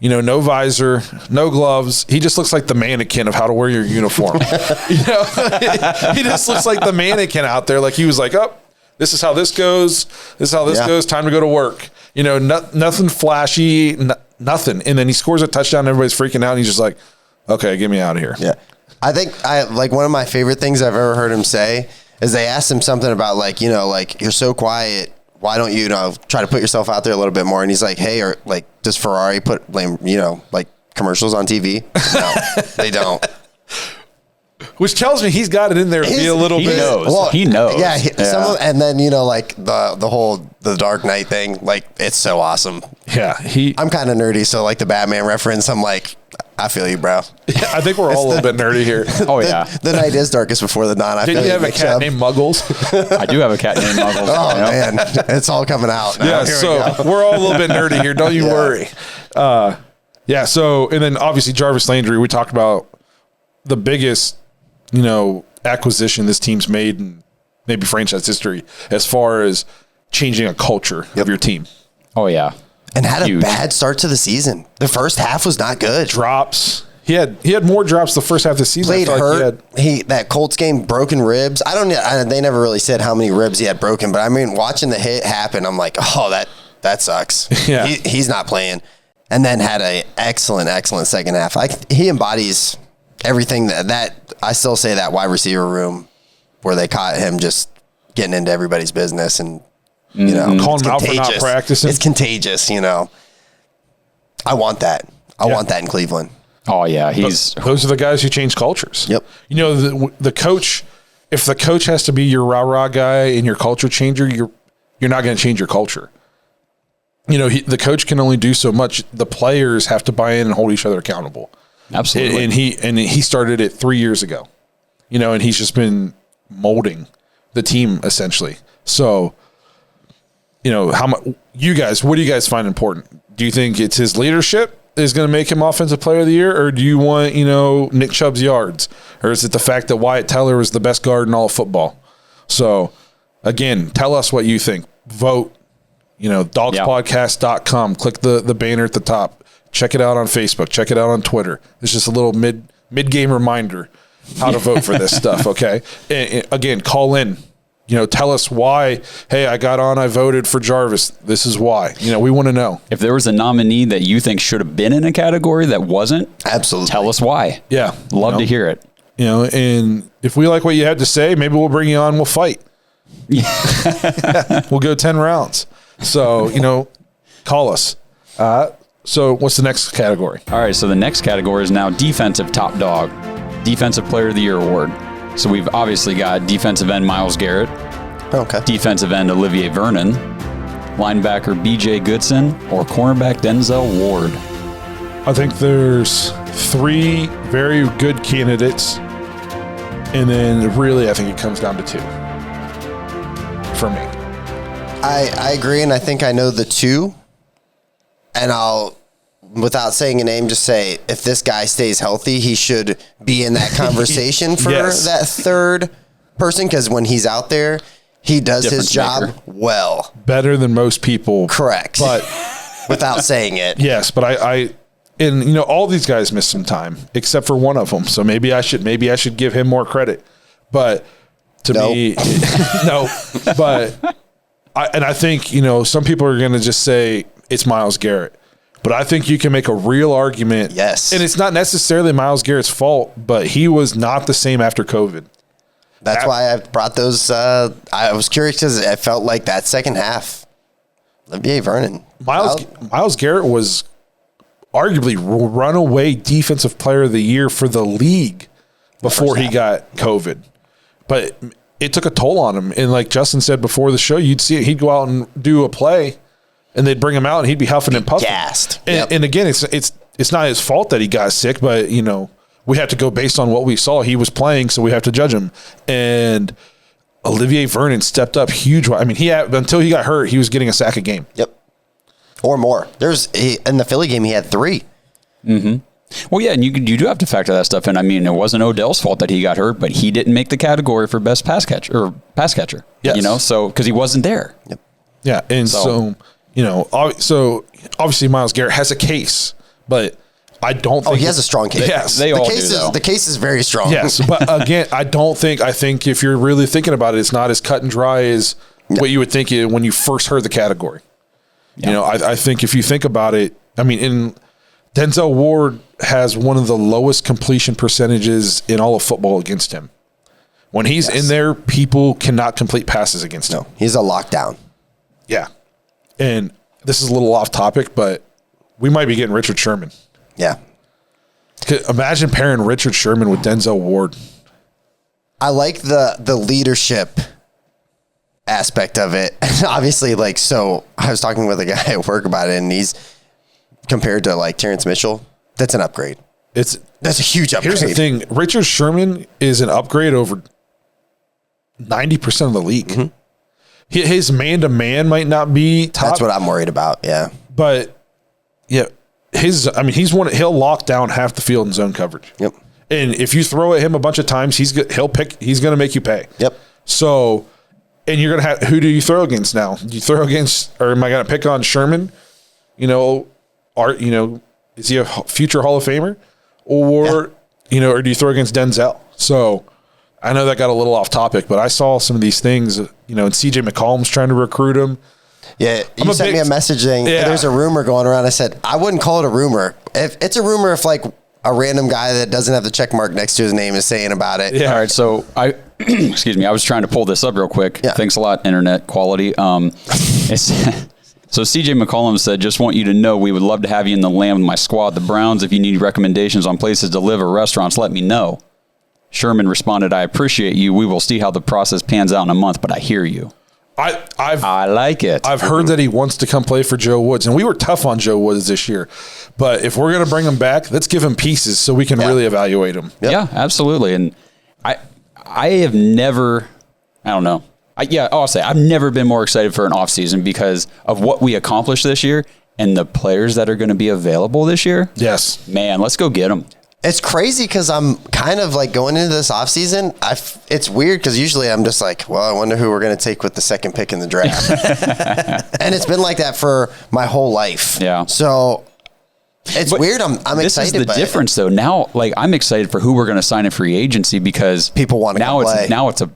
Speaker 1: no visor, no gloves. He just looks like the mannequin of how to wear your uniform. He just looks like the mannequin out there. Like, he was like, oh, this is how this goes. This is how this goes. Time to go to work. Nothing flashy, nothing. And then he scores a touchdown. Everybody's freaking out. And he's just like, okay, get me out of here.
Speaker 5: Yeah. I think one of my favorite things I've ever heard him say is they asked him something about you're so quiet. Why don't you try to put yourself out there a little bit more? And he's like, hey, or like, does Ferrari put commercials on TV? No, they don't.
Speaker 1: Which tells me he's got it in there to be a little bit.
Speaker 4: Knows. Well, he knows.
Speaker 5: Yeah. And then the Dark Knight thing, like, it's so awesome.
Speaker 1: Yeah,
Speaker 5: I'm kind of nerdy, so like the Batman reference, I'm like, I feel you, bro.
Speaker 1: I think we're all a little bit nerdy here.
Speaker 4: Oh, yeah.
Speaker 5: The night is darkest before the dawn.
Speaker 1: Didn't you have a cat named Muggles?
Speaker 4: I do have a cat named Muggles.
Speaker 5: Oh, man. It's all coming out now.
Speaker 1: Yeah, so we're all a little bit nerdy here. Don't you worry. So, and then obviously Jarvis Landry, we talked about the biggest, acquisition this team's made in maybe franchise history as far as changing a culture of your team.
Speaker 4: Oh, yeah.
Speaker 5: And had a bad start to the season. The first half was not good.
Speaker 1: Drops. He had more drops the first half of the season.
Speaker 5: Played hurt. That Colts game, broken ribs. They never really said how many ribs he had broken, but I mean, watching the hit happen, I'm like, oh, that sucks.
Speaker 1: Yeah.
Speaker 5: He's not playing. And then had a excellent second half. He embodies everything that I still say that wide receiver room where they caught him just getting into everybody's business and
Speaker 1: calling him out for not practicing.
Speaker 5: It's contagious, I want that. I want that in Cleveland.
Speaker 4: Oh, yeah.
Speaker 1: Those are the guys who change cultures.
Speaker 5: Yep.
Speaker 1: The coach, if the coach has to be your rah-rah guy and your culture changer, you're not going to change your culture. The coach can only do so much. The players have to buy in and hold each other accountable.
Speaker 4: Absolutely.
Speaker 1: And he started it 3 years ago, and he's just been molding the team essentially. So, what do you guys find important? Do you think it's his leadership? is going to make him offensive player of the year, or do you want, Nick Chubb's yards? Or is it the fact that Wyatt Teller was the best guard in all of football? So, again, tell us what you think. Vote, dogspodcast.com. Click the banner at the top. Check it out on Facebook. Check it out on Twitter. It's just a little mid-game reminder how to vote for this stuff, okay? And again, call in. Tell us why. Hey, I voted for Jarvis. This is why. We want to know.
Speaker 4: If there was a nominee that you think should have been in a category that wasn't,
Speaker 5: absolutely,
Speaker 4: tell us why.
Speaker 1: Yeah.
Speaker 4: Love to hear it.
Speaker 1: And if we like what you had to say, maybe we'll bring you on. We'll fight. We'll go 10 rounds. So, call us. So what's the next category?
Speaker 4: All right. So the next category is now defensive top dog, defensive player of the year award. So we've obviously got defensive end Myles Garrett, defensive end Olivier Vernon, linebacker B.J. Goodson, or cornerback Denzel Ward.
Speaker 1: I think there's 3 very good candidates, and then really I think it comes down to 2 for me.
Speaker 5: I agree, and I think I know the 2, and I'll, without saying a name, just say if this guy stays healthy, he should be in that conversation for that third person, because when he's out there, he does his job well.
Speaker 1: Better than most people.
Speaker 5: Correct.
Speaker 1: But
Speaker 5: without saying it.
Speaker 1: Yes, but and all these guys missed some time except for one of them. So maybe I should give him more credit. But to me, no. But I think, some people are going to just say it's Myles Garrett. But I think you can make a real argument.
Speaker 5: Yes.
Speaker 1: And it's not necessarily Myles Garrett's fault, but he was not the same after COVID.
Speaker 5: That's why I brought those. I was curious because it felt like that second half. Olivier Vernon.
Speaker 1: Myles Garrett was arguably runaway defensive player of the year for the league before he got COVID. But it took a toll on him. And like Justin said before the show, you'd see it. He'd go out and do a play, and they'd bring him out, and he'd be huffing and puffing.
Speaker 5: Gassed.
Speaker 1: And again, it's not his fault that he got sick, but we have to go based on what we saw. He was playing, so we have to judge him. And Olivier Vernon stepped up huge. I mean, until he got hurt, he was getting a sack a game.
Speaker 5: Yep, or more. In the Philly game, he had 3.
Speaker 4: Mm-hmm. Well, yeah, and you do have to factor that stuff in. I mean, it wasn't Odell's fault that he got hurt, but he didn't make the category for best pass catcher.
Speaker 1: Yes.
Speaker 4: So because he wasn't there.
Speaker 5: Yep.
Speaker 1: Yeah, and so obviously Myles Garrett has a case, but I don't think
Speaker 5: he has a strong case.
Speaker 1: Yes,
Speaker 5: The case is very strong.
Speaker 1: Yes, but again, I think if you're really thinking about it, it's not as cut and dry as what you would think when you first heard the category. Yeah. I think if you think about it, Denzel Ward has one of the lowest completion percentages in all of football against him. When he's in there, people cannot complete passes against him.
Speaker 5: No, he's a lockdown.
Speaker 1: Yeah. And this is a little off topic, but we might be getting Richard Sherman.
Speaker 5: Yeah.
Speaker 1: Imagine pairing Richard Sherman with Denzel Ward.
Speaker 5: I like the leadership aspect of it. Obviously, I was talking with a guy at work about it, and he's compared to Terrence Mitchell. That's an upgrade. That's a huge upgrade.
Speaker 1: Here's the thing. Richard Sherman is an upgrade over 90% of the league. Mm-hmm. His man-to-man might not be top.
Speaker 5: That's what I'm worried about, yeah.
Speaker 1: But, yeah, he'll lock down half the field in zone coverage.
Speaker 5: Yep.
Speaker 1: And if you throw at him a bunch of times, he's going to make you pay.
Speaker 5: Yep.
Speaker 1: So, and you're going to have, who do you throw against now? Do you throw against, or am I going to pick on Sherman? Is he a future Hall of Famer? Or, or do you throw against Denzel? So, I know that got a little off topic, but I saw some of these things, and CJ McCollum's trying to recruit him.
Speaker 5: Yeah, you sent me a message saying there's a rumor going around. I said, I wouldn't call it a rumor. If it's a rumor, if a random guy that doesn't have the check mark next to his name is saying about it.
Speaker 4: Yeah. All right, so excuse me, I was trying to pull this up real quick. Yeah. Thanks a lot, internet quality. So CJ McCollum said, just want you to know we would love to have you in the land with my squad, the Browns. If you need recommendations on places to live or restaurants, let me know. Sherman responded, I appreciate you. We will see how the process pans out in a month, but I hear you.
Speaker 1: I
Speaker 4: like it.
Speaker 1: I've heard that he wants to come play for Joe Woods, and we were tough on Joe Woods this year. But if we're going to bring him back, let's give him pieces so we can really evaluate him.
Speaker 4: Yep. Yeah, absolutely. And I have never, I don't know. I'll say I've never been more excited for an offseason because of what we accomplished this year and the players that are going to be available this year,
Speaker 1: Yes.
Speaker 4: man, let's go get them.
Speaker 5: It's crazy because I'm kind of like going into this offseason. It's weird because usually I'm just like, well, I wonder who we're going to take with the second pick in the draft. And it's been like that for my whole life.
Speaker 4: Yeah.
Speaker 5: So it's weird. I'm
Speaker 4: This
Speaker 5: excited.
Speaker 4: is the difference, though. Now, like, I'm excited for who we're going to sign in free agency because
Speaker 5: People wanna
Speaker 4: now
Speaker 5: go
Speaker 4: it's
Speaker 5: play.
Speaker 4: now it's a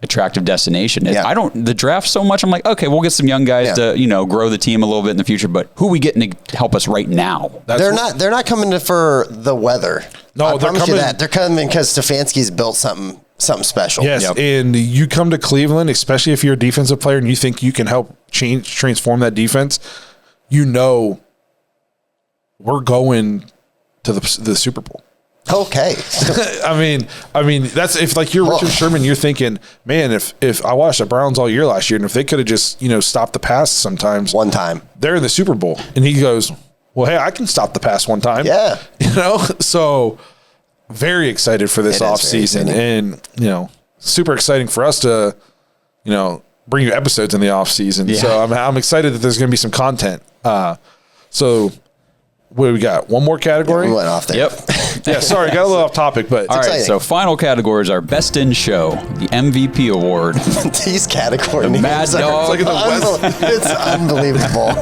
Speaker 4: attractive destination.
Speaker 5: Yeah.
Speaker 4: I don't the draft so much. I'm like, okay, we'll get some young guys to grow the team a little bit in the future. But who are we getting to help us right now?
Speaker 5: They're not coming for the weather.
Speaker 1: No,
Speaker 5: I
Speaker 1: they're
Speaker 5: promise you
Speaker 1: coming-
Speaker 5: that. They're coming because Stefanski's built something special.
Speaker 1: Yes,
Speaker 4: Yep.
Speaker 1: and you come to Cleveland, especially if you're a defensive player and you think you can help transform that defense, we're going to the Super Bowl.
Speaker 5: Okay.
Speaker 1: I mean that's if like you're Richard Sherman, you're thinking, man, if I watched the Browns all year last year, and if they could have just stopped the pass sometimes
Speaker 5: One time.
Speaker 1: they're in the Super Bowl, and he goes, well, hey, I can stop the pass one time.
Speaker 5: Yeah.
Speaker 1: So very excited for this
Speaker 5: It is
Speaker 1: off
Speaker 5: very
Speaker 1: season,
Speaker 5: exciting.
Speaker 1: and super exciting for us to bring you episodes in the off season.
Speaker 4: Yeah.
Speaker 1: So I'm excited that there's going to be some content. So what do we got? One more category?
Speaker 5: We went off there.
Speaker 4: Yep.
Speaker 1: Yeah, sorry, got a little off topic, but
Speaker 4: All right,
Speaker 5: exciting.
Speaker 4: so final categories are Best in Show, the MVP award,
Speaker 5: These category names
Speaker 4: Mad
Speaker 5: are
Speaker 4: Dog.
Speaker 1: It's like in the West.
Speaker 5: it's unbelievable.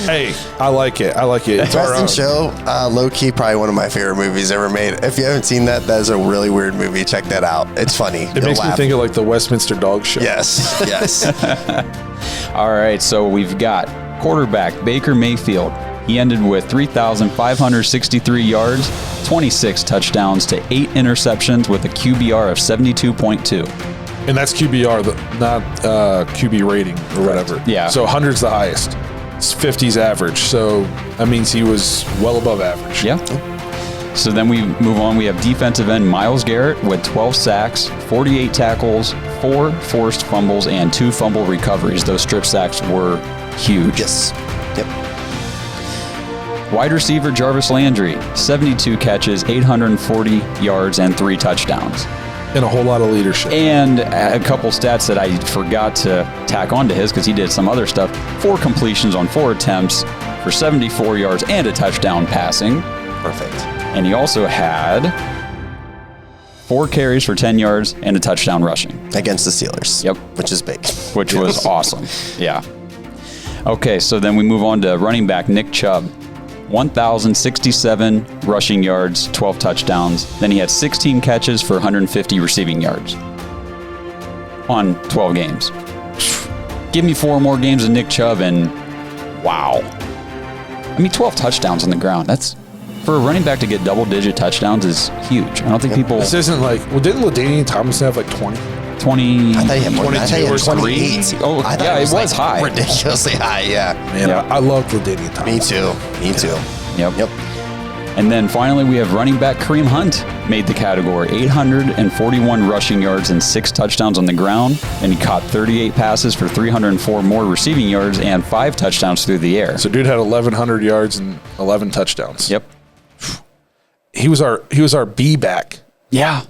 Speaker 1: hey, I like it. It's our
Speaker 5: Best in
Speaker 1: own.
Speaker 5: Show, low key, probably one of my favorite movies ever made. If you haven't seen that is a really weird movie. Check that out. It's funny.
Speaker 1: It makes me think of like the Westminster Dog Show.
Speaker 5: Yes, yes.
Speaker 4: All right, so we've got quarterback Baker Mayfield. He ended with 3,563 yards, 26 touchdowns to 8 interceptions with a QBR of 72.2.
Speaker 1: And that's QBR, not QB rating or whatever.
Speaker 4: Yeah.
Speaker 1: So 100's the highest. It's 50's average. So that means he was well above average.
Speaker 4: Yeah. So then we move on. We have defensive end Myles Garrett with 12 sacks, 48 tackles, 4 forced fumbles, and 2 fumble recoveries. Those strip sacks were huge.
Speaker 5: Yes. Yep.
Speaker 4: Wide receiver Jarvis Landry, 72 catches, 840 yards, and 3 touchdowns.
Speaker 1: And a whole lot of leadership.
Speaker 4: And a couple stats that I forgot to tack onto his because he did some other stuff. 4 completions on 4 attempts for 74 yards and a touchdown passing.
Speaker 5: Perfect.
Speaker 4: And he also had 4 carries for 10 yards and a touchdown rushing,
Speaker 5: Against the Steelers.
Speaker 4: Yep.
Speaker 5: Which is big.
Speaker 4: which was awesome. Yeah. Okay, so then we move on to running back Nick Chubb. 1,067 rushing yards, 12 touchdowns. Then he had 16 catches for 150 receiving yards on 12 games. Give me 4 more games of Nick Chubb and wow. I mean, 12 touchdowns on the ground. That's, for a running back to get double-digit touchdowns is huge. I don't think people...
Speaker 1: This isn't like, well, didn't LaDainian Tomlinson have like 20?
Speaker 4: 20...
Speaker 5: I thought he had more. I thought he had
Speaker 1: 22 or
Speaker 5: 28.
Speaker 4: Oh,
Speaker 5: I thought
Speaker 4: yeah, it was
Speaker 5: like
Speaker 4: high.
Speaker 5: Ridiculously high, yeah.
Speaker 1: Man,
Speaker 4: Yeah.
Speaker 1: I loved LaDainian Tomlinson.
Speaker 5: Me too.
Speaker 4: Yep.
Speaker 5: Yep.
Speaker 4: And then finally, we have running back Kareem Hunt made the category. 841 rushing yards and 6 touchdowns on the ground. And he caught 38 passes for 304 more receiving yards and 5 touchdowns through the air.
Speaker 1: So dude had 1,100 yards and 11 touchdowns.
Speaker 4: Yep.
Speaker 1: He was our B back.
Speaker 4: Yeah.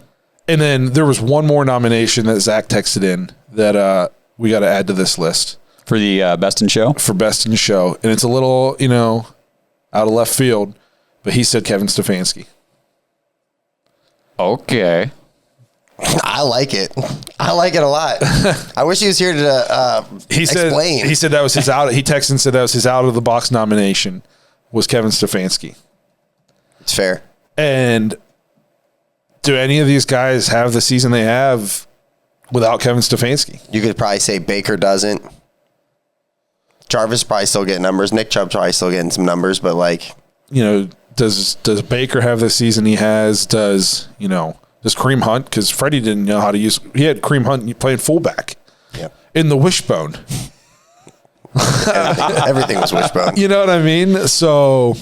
Speaker 1: And then there was one more nomination that Zach texted in that we got to add to this list
Speaker 4: For the Best in Show.
Speaker 1: for Best in Show. And it's a little, out of left field, but he said Kevin Stefanski.
Speaker 4: Okay.
Speaker 5: I like it. I like it a lot. I wish he was here to explain.
Speaker 1: He said that was his out. He texted and said that was his out of the box nomination was Kevin Stefanski.
Speaker 5: It's fair.
Speaker 1: And do any of these guys have the season they have without Kevin Stefanski?
Speaker 5: You could probably say Baker doesn't. Jarvis probably still getting numbers. Nick Chubb probably still getting some numbers, but like,
Speaker 1: Does Baker have the season he has? Does Kareem Hunt? Because Freddie didn't know how to use. He had Kareem Hunt playing fullback in the wishbone.
Speaker 5: everything was wishbone.
Speaker 1: You know what I mean? So,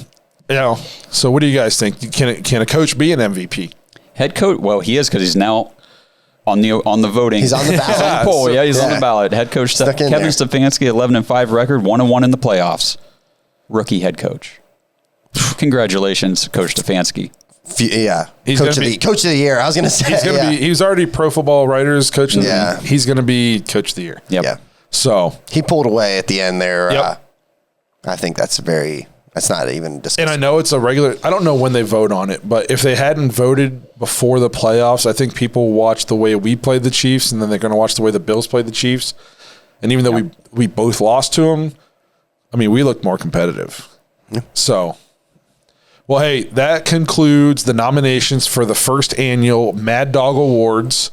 Speaker 1: So what do you guys think? Can a coach be an MVP?
Speaker 4: Head coach. Well, he is because he's now on the voting.
Speaker 5: He's on the ballot.
Speaker 4: He's on the poll. Yeah, he's on
Speaker 5: Yeah.
Speaker 4: the ballot. Head coach
Speaker 5: Stuck in
Speaker 4: Kevin
Speaker 5: there.
Speaker 4: Stefanski, 11-5 record, 1-1 in the playoffs. Rookie head coach. Congratulations, Coach Stefanski.
Speaker 5: Yeah,
Speaker 1: He's
Speaker 5: coach
Speaker 1: gonna
Speaker 5: of
Speaker 1: be-
Speaker 5: the year. I was gonna say
Speaker 1: He's gonna be. He was already Pro Football Writers Coach of the
Speaker 5: Yeah.
Speaker 1: Year. He's gonna be Coach of the Year.
Speaker 4: Yep.
Speaker 5: Yeah.
Speaker 1: So
Speaker 5: He pulled away at the end there.
Speaker 1: Yep.
Speaker 5: I think that's not even discussed.
Speaker 1: And I know it's a regular, I don't know when they vote on it, but if they hadn't voted before the playoffs, I think people watch the way we played the Chiefs, and then they're going to watch the way the Bills played the Chiefs. And even though we both lost to them, I mean, we looked more competitive. Yeah. So, well, hey, that concludes the nominations for the first annual Mad Dog Awards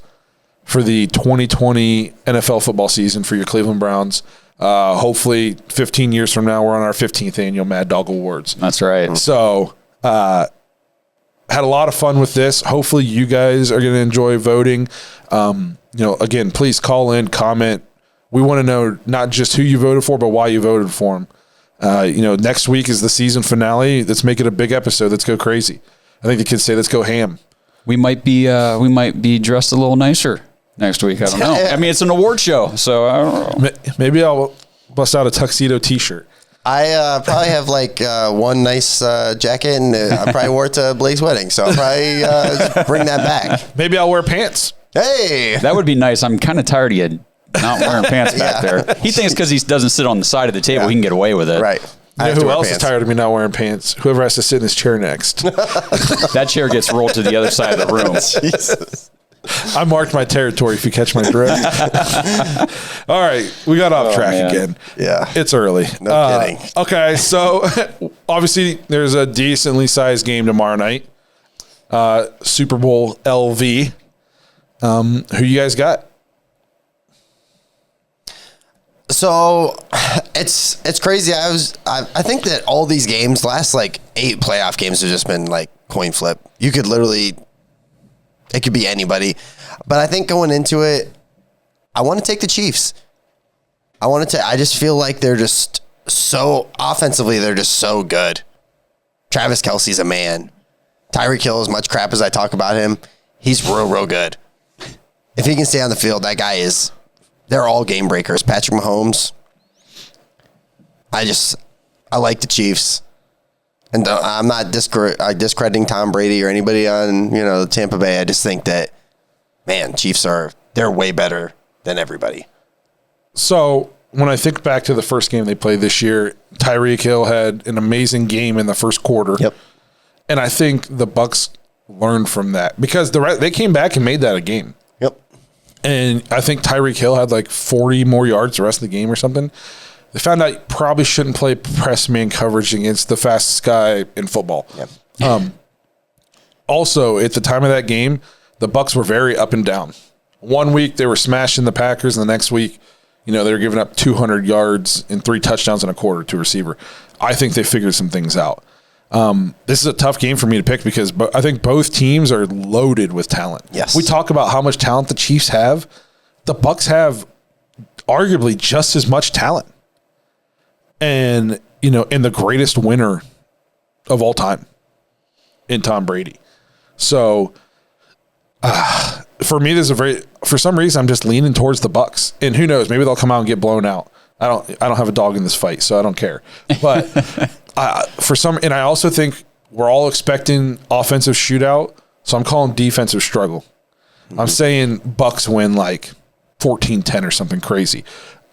Speaker 1: for the 2020 NFL football season for your Cleveland Browns. Hopefully 15 years from now, we're on our 15th annual Mad Dog Awards.
Speaker 4: That's right.
Speaker 1: So, had a lot of fun with this. Hopefully you guys are going to enjoy voting. Again, please call in, comment. We want to know not just who you voted for, but why you voted for them. Next week is the season finale. Let's make it a big episode. Let's go crazy. I think the kids say, let's go ham.
Speaker 4: We might be dressed a little nicer next week. I don't know. I mean, it's an award show, so I don't know.
Speaker 1: Maybe I'll bust out a tuxedo T-shirt.
Speaker 5: I probably have one nice jacket, and I probably wore it to Blake's wedding, so I'll probably bring that back.
Speaker 1: Maybe I'll wear pants.
Speaker 5: Hey!
Speaker 4: That would be nice. I'm kind of tired of you not wearing pants back there. He thinks because he doesn't sit on the side of the table, he can get away with it.
Speaker 5: Right.
Speaker 1: You know who else is tired of me not wearing pants? Whoever has to sit in his chair next.
Speaker 4: That chair gets rolled to the other side of the room.
Speaker 5: Jesus.
Speaker 1: I marked my territory, if you catch my drift. All right, we got off track again.
Speaker 5: Yeah.
Speaker 1: It's early.
Speaker 5: No kidding.
Speaker 1: Okay, so obviously there's a decently sized game tomorrow night. Super Bowl LV. Who you guys got?
Speaker 5: So it's crazy. I think that all these games, last 8 playoff games, have just been coin flip. You could literally, it could be anybody. But I think going into it, I want to take the Chiefs. I just feel like they're just so offensively, they're just so good. Travis Kelce's a man. Tyreek Hill, as much crap as I talk about him, he's real good. If he can stay on the field, that guy is. They're all game breakers. Patrick Mahomes. I like the Chiefs. And I'm not discrediting Tom Brady or anybody on, the Tampa Bay. I just think that, man, Chiefs they're way better than everybody.
Speaker 1: So when I think back to the first game they played this year, Tyreek Hill had an amazing game in the first quarter.
Speaker 5: Yep.
Speaker 1: And I think the Bucs learned from that because they came back and made that a game.
Speaker 5: Yep.
Speaker 1: And I think Tyreek Hill had 40 more yards the rest of the game or something. They found out you probably shouldn't play press man coverage against the fastest guy in football. Yep. Also, at the time of that game, the Bucs were very up and down. One week they were smashing the Packers, and the next week, they were giving up 200 yards and 3 touchdowns in a quarter to a receiver. I think they figured some things out. This is a tough game for me to pick because I think both teams are loaded with talent.
Speaker 5: Yes.
Speaker 1: We talk about how much talent the Chiefs have. The Bucs have arguably just as much talent. And, and the greatest winner of all time in Tom Brady. So, for me, for some reason, I'm just leaning towards the Bucs. And who knows, maybe they'll come out and get blown out. I don't have a dog in this fight, so I don't care. But and I also think we're all expecting offensive shootout, so I'm calling defensive struggle. Mm-hmm. I'm saying Bucs win 14-10 or something crazy.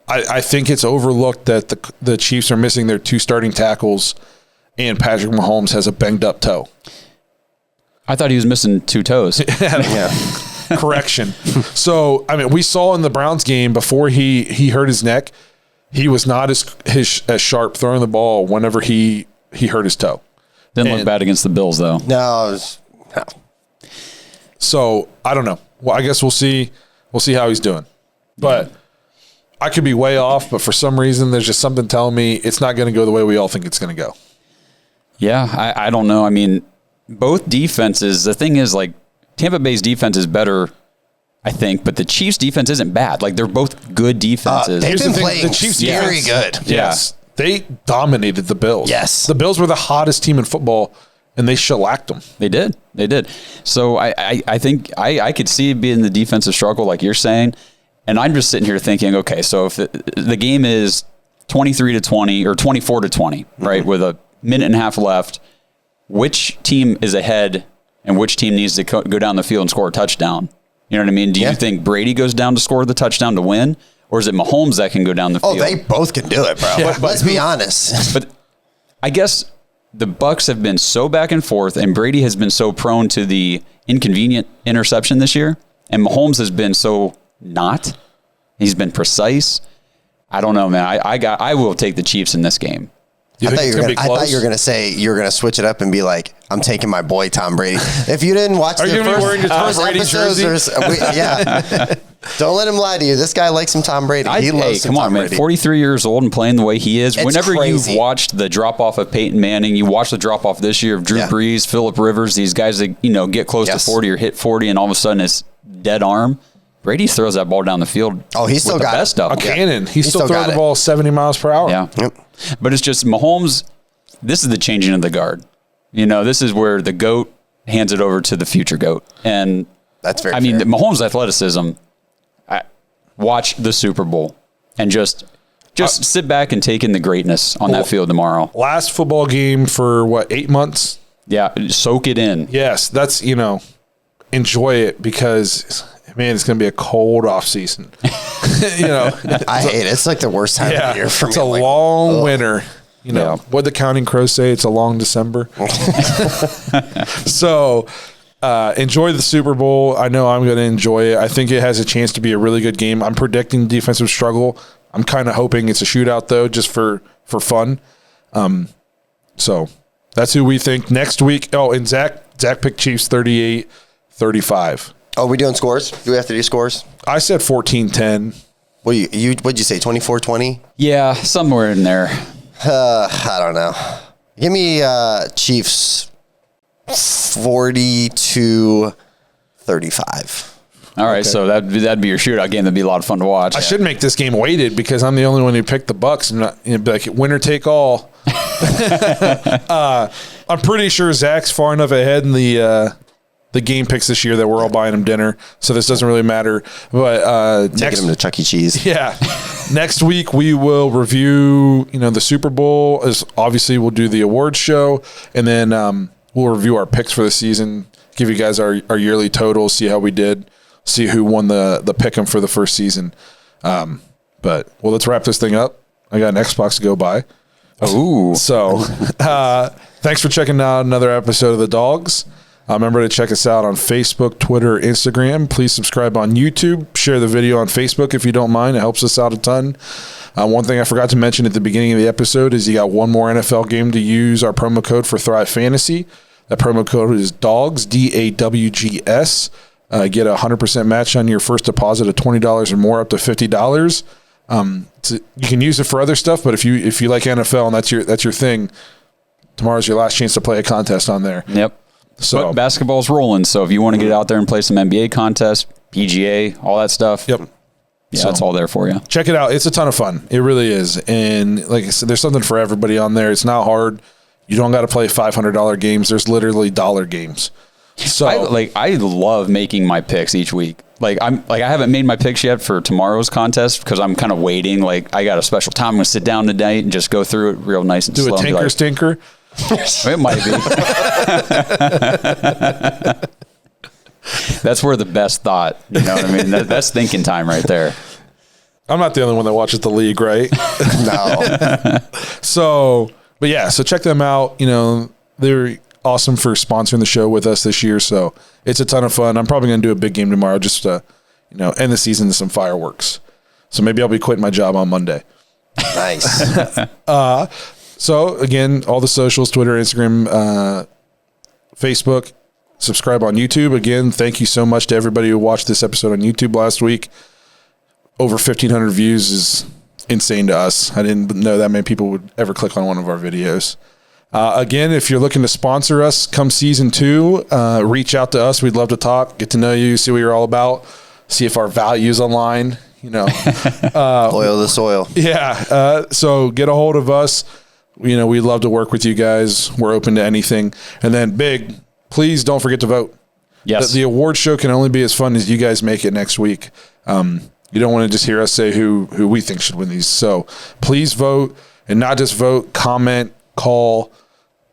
Speaker 1: I think it's overlooked that the Chiefs are missing their 2 starting tackles, and Patrick Mahomes has a banged up toe.
Speaker 4: I thought he was missing 2 toes.
Speaker 1: Yeah. Correction. So, we saw in the Browns game before he hurt his neck, he was not as sharp throwing the ball whenever he hurt his toe.
Speaker 4: Didn't look bad against the Bills, though.
Speaker 5: No.
Speaker 1: So, I don't know. Well, I guess we'll see. We'll see how he's doing. But I could be way off, but for some reason, there's just something telling me it's not going to go the way we all think it's going to go.
Speaker 4: Yeah, I don't know. Both defenses, the thing is, Tampa Bay's defense is better, I think, but the Chiefs' defense isn't bad. They're both good defenses.
Speaker 5: They've been playing very good.
Speaker 1: Yes. They dominated the Bills.
Speaker 5: Yes.
Speaker 1: The Bills were the hottest team in football, and they shellacked them.
Speaker 4: They did. So I think I could see it being the defensive struggle like you're saying, and I'm just sitting here thinking, okay, so if the game is 23-20 or 24-20, right, with a minute and a half left, which team is ahead and which team needs to go down the field and score a touchdown? You know what I mean? Do you think Brady goes down to score the touchdown to win, or or is it Mahomes that can go down the field?
Speaker 5: Oh, they both can do it, bro. But let's be honest.
Speaker 4: But I guess the Bucs have been so back and forth, and Brady has been so prone to the inconvenient interception this year, and Mahomes has been so not. He's been precise. I don't know, man. I will take the Chiefs in this game.
Speaker 5: I thought you were going to say you're going to switch it up and be like, I'm taking my boy Tom Brady. If you didn't watch
Speaker 1: Are
Speaker 5: the
Speaker 1: you going to be wearing your Tom Brady
Speaker 5: episodes, yeah. Don't let him lie to you. This guy likes some Tom Brady. He loves some Tom Brady.
Speaker 4: 43 years old and playing the way he is.
Speaker 5: It's
Speaker 4: Whenever
Speaker 5: crazy.
Speaker 4: you've watched the drop-off of Peyton Manning, you watch the drop-off this year of Drew Brees, Phillip Rivers, these guys that, get close to 40 or hit 40, and all of a sudden it's dead arm. Brady throws that ball down the field.
Speaker 5: Oh, he's still got
Speaker 4: the best of
Speaker 1: A
Speaker 4: them.
Speaker 1: cannon. He still throws the ball 70 miles per hour.
Speaker 4: Yeah.
Speaker 5: Yep.
Speaker 4: But it's just Mahomes, this is the changing of the guard. This is where the GOAT hands it over to the future GOAT. And
Speaker 5: that's very
Speaker 4: fair.
Speaker 5: fair.
Speaker 4: Mahomes' athleticism, watch the Super Bowl and just sit back and take in the greatness on that field tomorrow.
Speaker 1: Last football game for 8 months?
Speaker 4: Yeah, soak it in.
Speaker 1: Yes, that's, enjoy it because, man, it's going to be a cold off season.
Speaker 5: I hate it. It's like the worst time of the year for me.
Speaker 1: It's a long winter. What the Counting Crows say, it's a long December. So enjoy the Super Bowl. I know I'm going to enjoy it. I think it has a chance to be a really good game. I'm predicting defensive struggle. I'm kind of hoping it's a shootout, though, just for fun. So that's who we think next week. Oh, and Zach picked Chiefs 38-35.
Speaker 5: Oh, we doing scores? Do we have to do scores?
Speaker 1: I said 14-10.
Speaker 5: What'd you say, 24-20?
Speaker 4: Yeah, somewhere in there.
Speaker 5: I don't know. Give me Chiefs 40-35.
Speaker 4: All right, so that'd be your shootout game. That'd be a lot of fun to watch.
Speaker 1: I should make this game weighted because I'm the only one who picked the Bucs. I'm not be like winner take all. I'm pretty sure Zach's far enough ahead in the game picks this year that we're all buying him dinner, so this doesn't really matter. But
Speaker 5: Taking him to Chuck E. Cheese.
Speaker 1: Yeah. Next week we will review, the Super Bowl. Obviously we'll do the awards show, and then we'll review our picks for the season, give you guys our yearly totals, see how we did, see who won the pick'em for the first season. But let's wrap this thing up. I got an Xbox to go buy.
Speaker 4: Ooh.
Speaker 1: So thanks for checking out another episode of The Dogs. Remember to check us out on Facebook, Twitter, Instagram. Please subscribe on YouTube. Share the video on Facebook if you don't mind. It helps us out a ton. One thing I forgot to mention at the beginning of the episode is you got one more NFL game to use our promo code for Thrive Fantasy. That promo code is DAWGS, DAWGS. Get a 100% match on your first deposit of $20 or more, up to $50. You can use it for other stuff, but if you like NFL and that's your thing, tomorrow's your last chance to play a contest on there.
Speaker 4: Yep.
Speaker 1: So
Speaker 4: but basketball's rolling, so if you want to get out there and play some NBA contests, PGA, all that stuff.
Speaker 1: Yep.
Speaker 4: Yeah, that's all there for you.
Speaker 1: Check it out. It's a ton of fun. It really is. And like I said, there's something for everybody on there. It's not hard. You don't got to play $500 games. There's literally dollar games. So
Speaker 4: I love making my picks each week. I haven't made my picks yet for tomorrow's contest because I'm kind of waiting. I got a special time. I'm going to sit down tonight and just go through it real nice and
Speaker 1: do
Speaker 4: slow.
Speaker 1: Do a tinker stinker.
Speaker 4: It might be. That's where the best thought, you know what I mean? That's thinking time right there.
Speaker 1: I'm not the only one that watches the league, right?
Speaker 5: No.
Speaker 1: So check them out. They're awesome for sponsoring the show with us this year. So it's a ton of fun. I'm probably going to do a big game tomorrow just to, end the season with some fireworks. So maybe I'll be quitting my job on Monday.
Speaker 5: Nice.
Speaker 1: So again, all the socials, Twitter, Instagram, Facebook, subscribe on YouTube. Again, thank you so much to everybody who watched this episode on YouTube last week. Over 1,500 views is insane to us. I didn't know that many people would ever click on one of our videos. Again, if you're looking to sponsor us come season 2, reach out to us. We'd love to talk, get to know you, see what you're all about, see if our values align,
Speaker 5: Oil the soil.
Speaker 1: Yeah. So get a hold of us. We'd love to work with you guys. We're open to anything. And then please don't forget to vote.
Speaker 4: Yes.
Speaker 1: The award show can only be as fun as you guys make it next week. You don't want to just hear us say who we think should win these. So please vote, and not just vote, comment, call,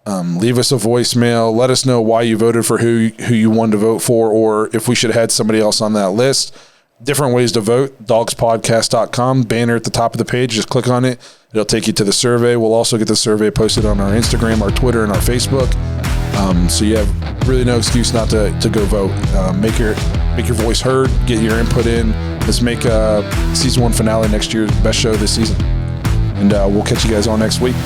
Speaker 1: leave us a voicemail. Let us know why you voted for who you wanted to vote for, or if we should have had somebody else on that list. different ways to vote. dawgspodcast.com, banner at the top of the page. Just click on it. It'll take you to the survey. We'll also get the survey posted on our Instagram, our Twitter, and our Facebook. So you have really no excuse not to go vote. Make your voice heard. Get your input in. Let's make season 1 finale next year's best show this season. And we'll catch you guys on next week.